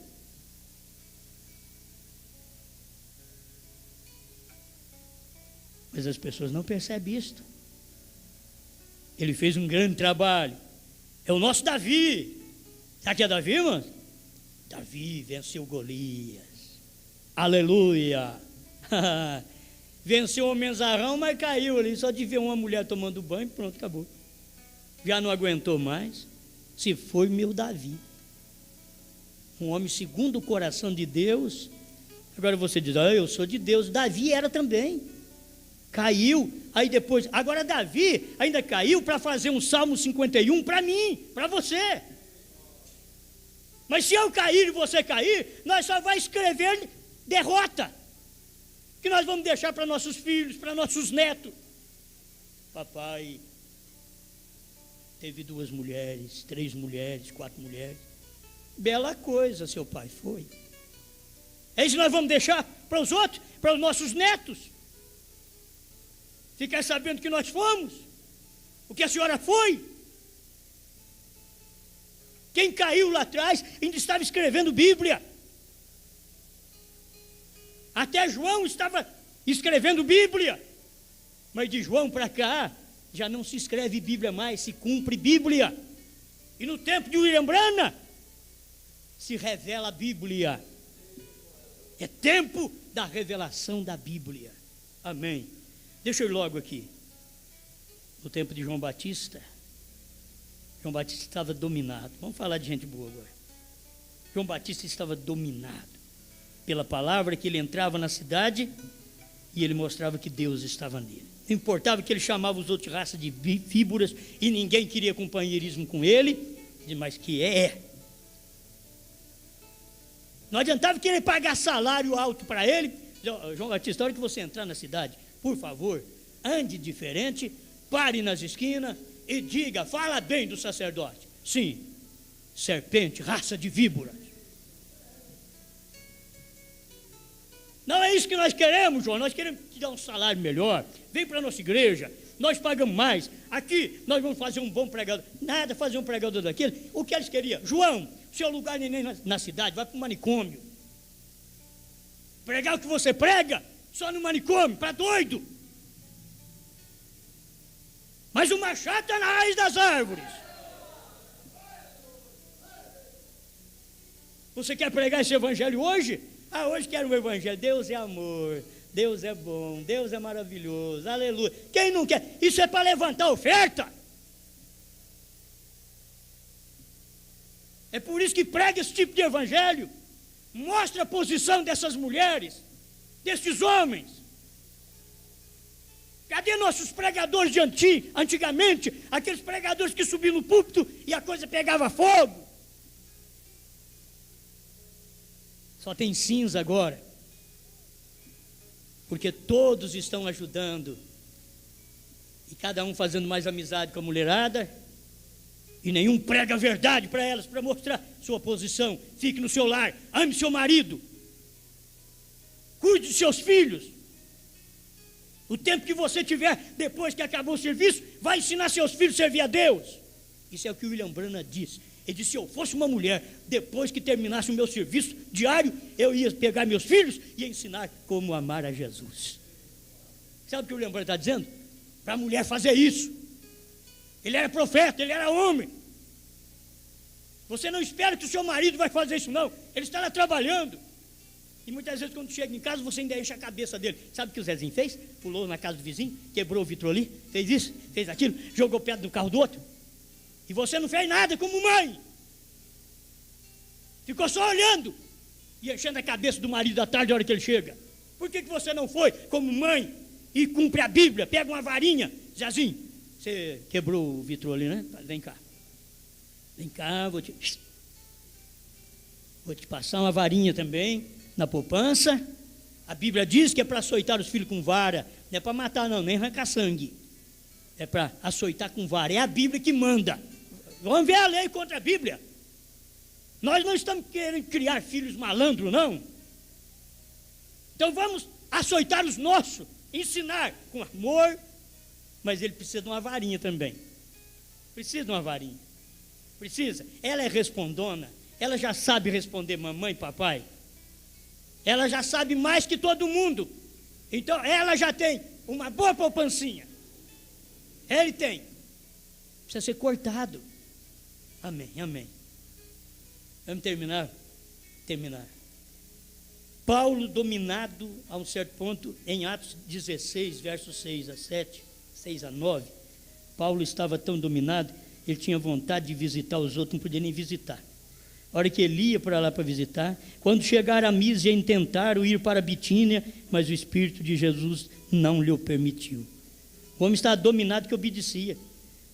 Mas as pessoas não percebem isto. Ele fez um grande trabalho. É o nosso Davi. Sabe que é Davi, irmão? Davi venceu Golias. Aleluia. Venceu o menzarrão, mas caiu ali. Só de ver uma mulher tomando banho, pronto, acabou. Já não aguentou mais. Se foi meu Davi. Um homem segundo o coração de Deus, Agora você diz, eu sou de Deus. Davi era também. Caiu, aí depois... Agora Davi ainda caiu para fazer um Salmo 51 para mim, para você. Mas se eu cair e você cair, nós só vamos escrever derrota. Que nós vamos deixar para nossos filhos, para nossos netos. Papai teve 2 mulheres, 3 mulheres, 4 mulheres. Bela coisa seu pai foi. É isso que nós vamos deixar para os outros, para os nossos netos. Ficar sabendo que nós fomos, o que a senhora foi. Quem caiu lá atrás ainda estava escrevendo Bíblia. Até João estava escrevendo Bíblia. Mas de João para cá, já não se escreve Bíblia mais, se cumpre Bíblia. E no tempo de William Branham, se revela a Bíblia. É tempo da revelação da Bíblia. Amém. Deixa eu ir logo aqui. No tempo de João Batista, João Batista estava dominado. Vamos falar de gente boa agora. João Batista estava dominado pela palavra, que ele entrava na cidade e ele mostrava que Deus estava nele. Não importava que ele chamava os outros de raça de víboras e ninguém queria companheirismo com ele, mas que Não adiantava querer pagar salário alto para ele. João Batista, a hora que você entrar na cidade, por favor, ande diferente, pare nas esquinas e diga, fala bem do sacerdote. Sim, serpente, raça de víboras. Não é isso que nós queremos, João. Nós queremos te dar um salário melhor. Vem para a nossa igreja, nós pagamos mais. Aqui nós vamos fazer um bom pregador. Nada fazer um pregador daquele. O que eles queriam? João, seu lugar nem na cidade, vai para o manicômio. Pregar o que você prega, só no manicômio, para doido. Mas o machado está na raiz das árvores. Você quer pregar esse evangelho hoje? Hoje quero um evangelho. Deus é amor, Deus é bom, Deus é maravilhoso, aleluia. Quem não quer? Isso é para levantar oferta. É por isso que prega esse tipo de evangelho. Mostra a posição dessas mulheres, desses homens. Cadê nossos pregadores de antigamente? Aqueles pregadores que subiam no púlpito e a coisa pegava fogo. Só tem cinza agora. Porque todos estão ajudando. E cada um fazendo mais amizade com a mulherada. E nenhum prega a verdade para elas, para mostrar sua posição. Fique no seu lar, ame seu marido. Cuide de seus filhos. O tempo que você tiver, depois que acabou o serviço, vai ensinar seus filhos a servir a Deus. Isso é o que o William Branham disse. Ele disse, se eu fosse uma mulher, depois que terminasse o meu serviço diário, eu ia pegar meus filhos e ensinar como amar a Jesus. Sabe o que o William Branham está dizendo? Para a mulher fazer isso. Ele era profeta, ele era homem. Você não espera que o seu marido vai fazer isso, não. Ele está lá trabalhando. E muitas vezes quando chega em casa, você ainda enche a cabeça dele. Sabe o que o Zezinho fez? Pulou na casa do vizinho, quebrou o vidro ali, fez isso, fez aquilo, jogou pedra no carro do outro. E você não fez nada como mãe. Ficou só olhando e enchendo a cabeça do marido à tarde, a hora que ele chega. Por que você não foi como mãe e cumpre a Bíblia? Pega uma varinha. Zezinho, você quebrou o vidro ali, né? Vem cá. Vem cá, vou te passar uma varinha também na poupança. A Bíblia diz que é para açoitar os filhos com vara. Não é para matar não, nem arrancar sangue. É para açoitar com vara. É a Bíblia que manda. Vamos ver a lei contra a Bíblia. Nós não estamos querendo criar filhos malandros, não. Então vamos açoitar os nossos, ensinar com amor, mas ele precisa de uma varinha também. Precisa de uma varinha. Precisa. Ela é respondona. Ela já sabe responder mamãe e papai. Ela já sabe mais que todo mundo. Então ela já tem uma boa poupancinha. Ele tem. Precisa ser cortado. Amém, amém. Vamos terminar? Terminar. Paulo dominado a um certo ponto, em Atos 16, versos 6 a 7, 6 a 9, Paulo estava tão dominado, ele tinha vontade de visitar os outros, não podia nem visitar. a hora que ele ia para lá para visitar. Quando chegaram a Mísia, tentaram ir para Bitínia, mas o Espírito de Jesus não lhe permitiu. O homem estava dominado que obedecia.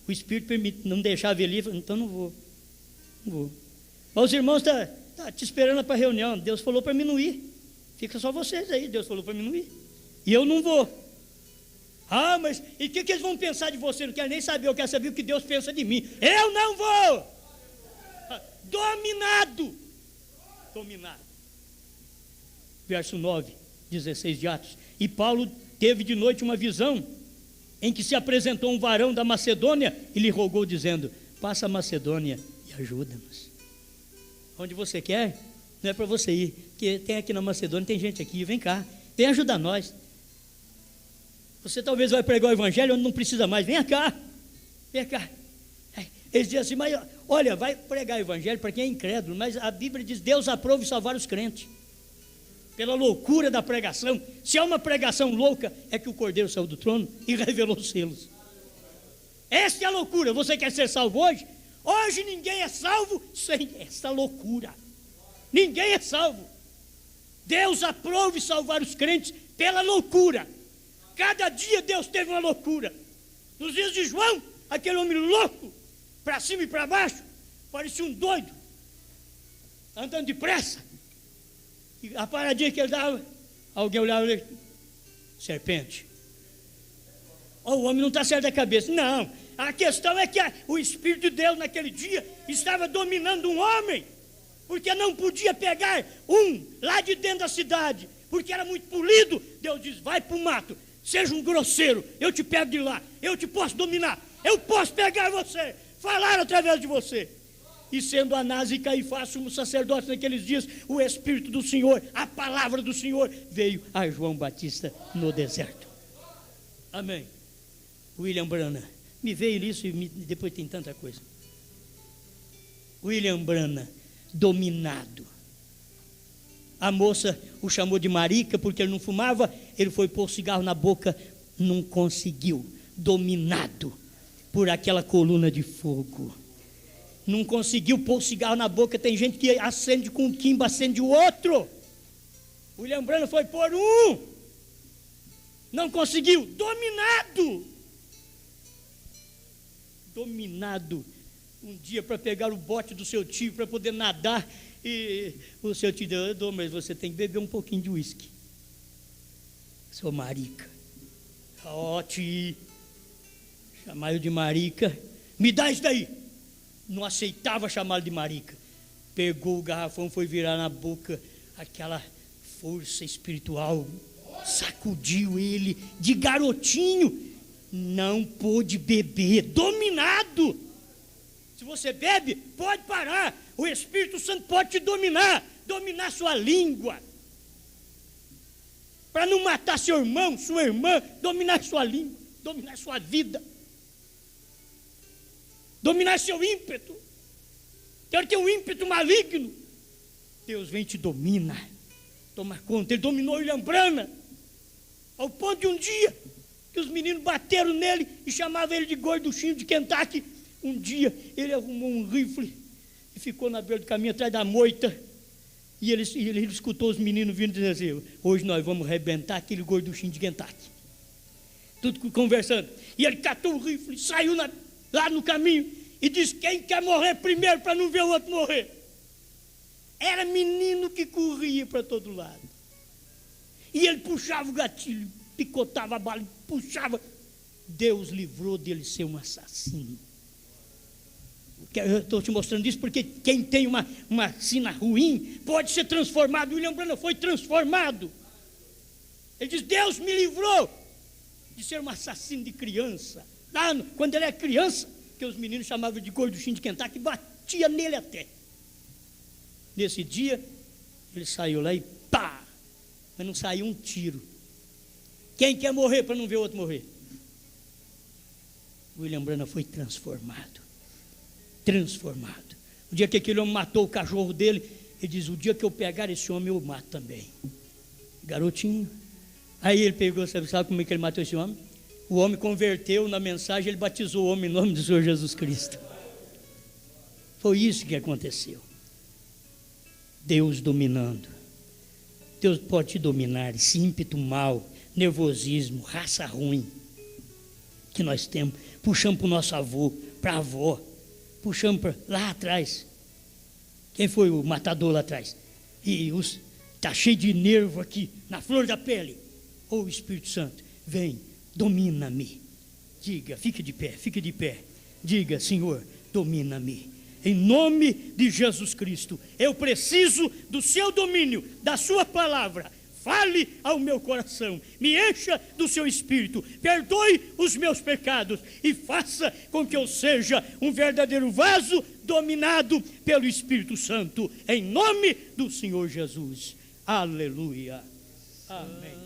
O Espírito não deixava ele ir, então não vou. Mas os irmãos estão te esperando para a reunião. Deus falou para mim não ir. Fica só vocês aí, Deus falou para mim não ir. E eu não vou. Ah, mas e o que eles vão pensar de você? Não quero nem saber, eu quero saber o que Deus pensa de mim. Eu não vou. Dominado. Verso 9, 16 de Atos. E Paulo teve de noite uma visão, em que se apresentou um varão da Macedônia e lhe rogou dizendo: passa a Macedônia e ajuda-nos. Onde você quer, não é para você ir, porque tem aqui na Macedônia, tem gente aqui, vem cá, vem ajudar nós. Você talvez vai pregar o evangelho onde não precisa mais, vem cá. Eles dizem assim, mas olha, vai pregar o evangelho para quem é incrédulo, mas a Bíblia diz, Deus aprova salvar os crentes, pela loucura da pregação. Se é uma pregação louca, é que o Cordeiro saiu do trono e revelou os selos. Essa é a loucura. Você quer ser salvo hoje? Hoje ninguém é salvo sem essa loucura. Ninguém é salvo. Deus aprova salvar os crentes pela loucura. Cada dia Deus teve uma loucura. Nos dias de João, aquele homem louco, para cima e para baixo, parecia um doido, andando depressa. E a paradinha que ele dava, alguém olhava e falava: serpente. Oh, o homem não está certo da cabeça. Não, a questão é que o Espírito de Deus naquele dia estava dominando um homem, porque não podia pegar um lá de dentro da cidade, porque era muito polido. Deus diz: vai para o mato, seja um grosseiro, eu te pego de lá, eu te posso dominar, eu posso pegar você, falar através de você. E sendo Anás e Caifás sumos sacerdotes naqueles dias, o Espírito do Senhor, a palavra do Senhor, veio a João Batista no deserto. Amém. William Branham, me veio isso e depois tem tanta coisa. William Branham, dominado. A moça o chamou de marica porque ele não fumava, ele foi pôr cigarro na boca, não conseguiu, dominado por aquela coluna de fogo. Não conseguiu pôr cigarro na boca. Tem gente que acende com um quimbo, acende o outro. William Branham foi pôr um, não conseguiu, dominado. Um dia para pegar o bote do seu tio para poder nadar, e o seu tio deu: mas você tem que beber um pouquinho de uísque, sou marica. Ó, tio, chamar eu de marica, me dá isso daí. Não aceitava chamá-lo de marica. Pegou o garrafão, foi virar na boca, aquela força espiritual sacudiu ele de garotinho, não pôde beber, dominado. Se você bebe, pode parar, o Espírito Santo pode te dominar sua língua, para não matar seu irmão, sua irmã, dominar sua língua, dominar sua vida, dominar seu ímpeto. Quero ter um ímpeto maligno, Deus vem e te domina, toma conta. Ele dominou William Branham, ao ponto de um dia que os meninos bateram nele e chamavam ele de gorduchinho de Kentucky. Um dia ele arrumou um rifle e ficou na beira do caminho atrás da moita, e ele escutou os meninos vindo dizer assim: hoje nós vamos arrebentar aquele gorduchinho de Kentucky. Tudo conversando, e ele catou o rifle, saiu lá no caminho e disse: quem quer morrer primeiro para não ver o outro morrer? Era menino que corria para todo lado, e ele puxava o gatilho, picotava a bala, puxava. Deus livrou dele ser um assassino. Eu estou te mostrando isso porque quem tem uma sina ruim pode ser transformado. William Branham foi transformado. Ele diz: Deus me livrou de ser um assassino de criança. Quando ele era criança, que os meninos chamavam de gorduchinho de Kentucky, batia nele até. Nesse dia, ele saiu lá e pá! Mas não saiu um tiro. Quem quer morrer para não ver o outro morrer? William Branham foi transformado. O dia que aquele homem matou o cachorro dele, ele diz: o dia que eu pegar esse homem, eu mato também. Garotinho. Aí ele pegou, sabe como é que ele matou esse homem? O homem converteu na mensagem, ele batizou o homem em nome do Senhor Jesus Cristo. Foi isso que aconteceu. Deus dominando. Deus pode te dominar, esse ímpeto mau, nervosismo, raça ruim que nós temos. Puxamos para o nosso avô, para a avó, puxamos para lá atrás. Quem foi o matador lá atrás? E está cheio de nervo aqui, na flor da pele. Ô Espírito Santo, vem, domina-me. Diga, fique de pé, fique de pé. Diga, Senhor, domina-me. Em nome de Jesus Cristo, eu preciso do seu domínio, da sua palavra. Fale ao meu coração, me encha do seu Espírito, perdoe os meus pecados e faça com que eu seja um verdadeiro vaso dominado pelo Espírito Santo, em nome do Senhor Jesus. Aleluia. Amém.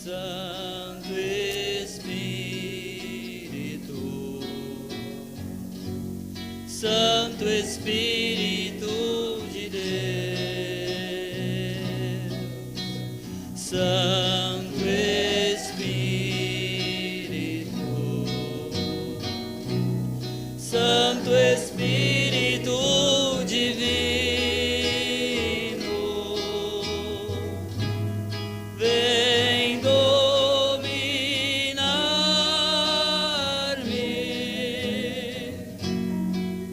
Santo Espírito, Santo Espírito de Deus, Santo Espírito, Santo Espírito divino, vem dominar-me,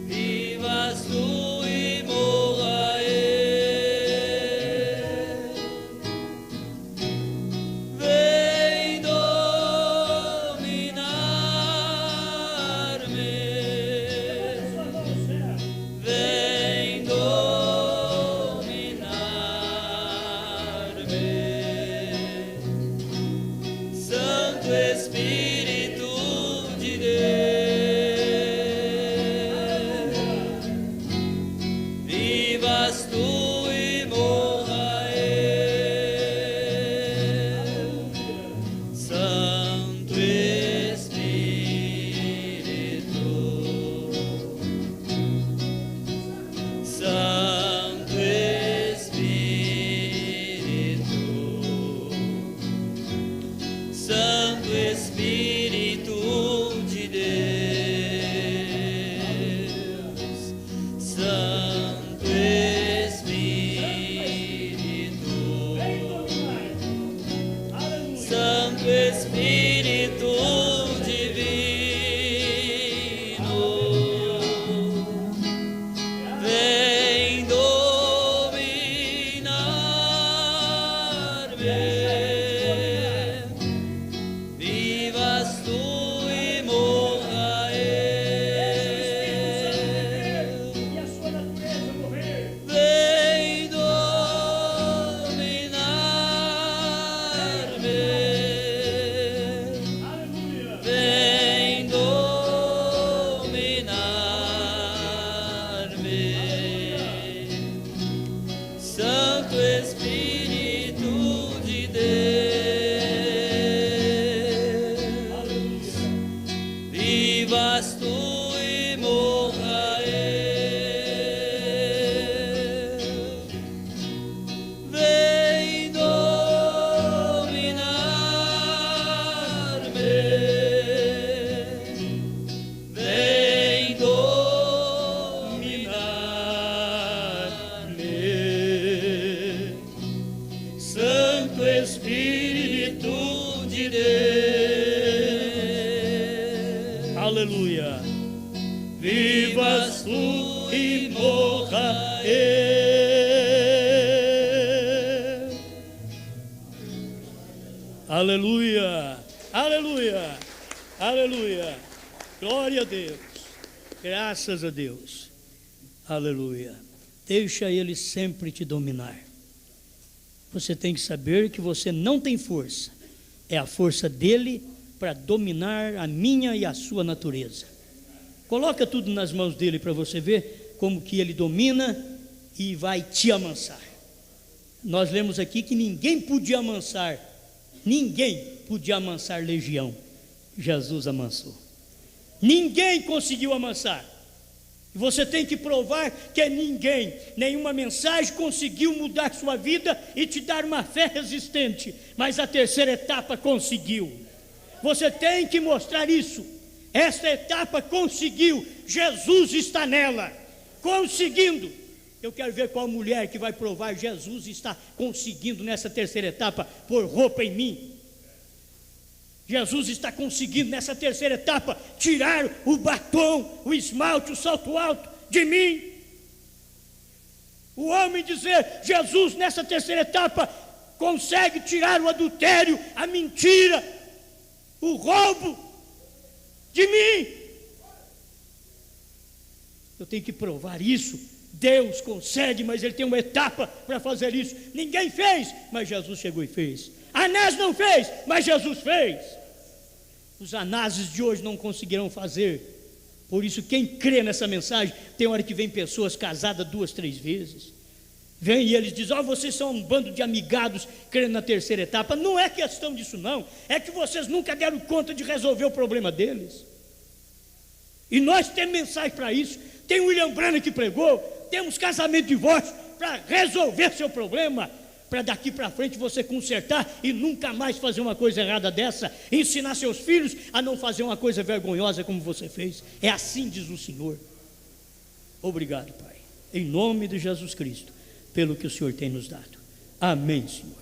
vivas tu e morra eu. Vem dominar-me, vem dominar-me, Santo Espírito de Deus, vivas tu e morra eu. Santo Espírito, Santo Espírito, Santo Espírito de Deus, Santo Espírito, Santo Espírito divino, vem dominar-me, vivas tu e morra eu. Vem dominar-me, vem dominar-me, Santo Espírito de Deus, vivas tu e morra eu. Vem dominar-me, vem dominar-me, Santo Espírito de Deus. Aleluia. Vivas tu e morra eu. Aleluia. Aleluia. Aleluia. Glória a Deus. Graças a Deus. Aleluia. Deixa Ele sempre te dominar. Você tem que saber que você não tem força. É a força dele para dominar a minha e a sua natureza. Coloca tudo nas mãos dele para você ver como que ele domina e vai te amansar. Nós lemos aqui que ninguém podia amansar legião. Jesus amansou. Ninguém conseguiu amansar. E você tem que provar que nenhuma mensagem conseguiu mudar sua vida e te dar uma fé resistente, mas a terceira etapa conseguiu. Você tem que mostrar isso. Esta etapa conseguiu, Jesus está nela, conseguindo. Eu quero ver qual mulher que vai provar: Jesus está conseguindo nessa terceira etapa pôr roupa em mim. Jesus está conseguindo nessa terceira etapa tirar o batom, o esmalte, o salto alto de mim. O homem dizer: Jesus nessa terceira etapa consegue tirar o adultério, a mentira, o roubo de mim. Eu tenho que provar isso. Deus consegue, mas Ele tem uma etapa para fazer isso. Ninguém fez, mas Jesus chegou e fez. Anás não fez, mas Jesus fez. Os Anáses de hoje não conseguirão fazer. Por isso, quem crê nessa mensagem, tem hora que vem pessoas casadas 2, 3 vezes. Vem e eles dizem: vocês são um bando de amigados crendo na terceira etapa. Não é questão disso não, é que vocês nunca deram conta de resolver o problema deles. E nós temos mensagem para isso. Tem o William Branham que pregou, temos casamento e divórcio para resolver seu problema, para daqui para frente você consertar e nunca mais fazer uma coisa errada dessa, ensinar seus filhos a não fazer uma coisa vergonhosa como você fez. É assim diz o Senhor. Obrigado, Pai, em nome de Jesus Cristo, pelo que o Senhor tem nos dado. Amém, Senhor.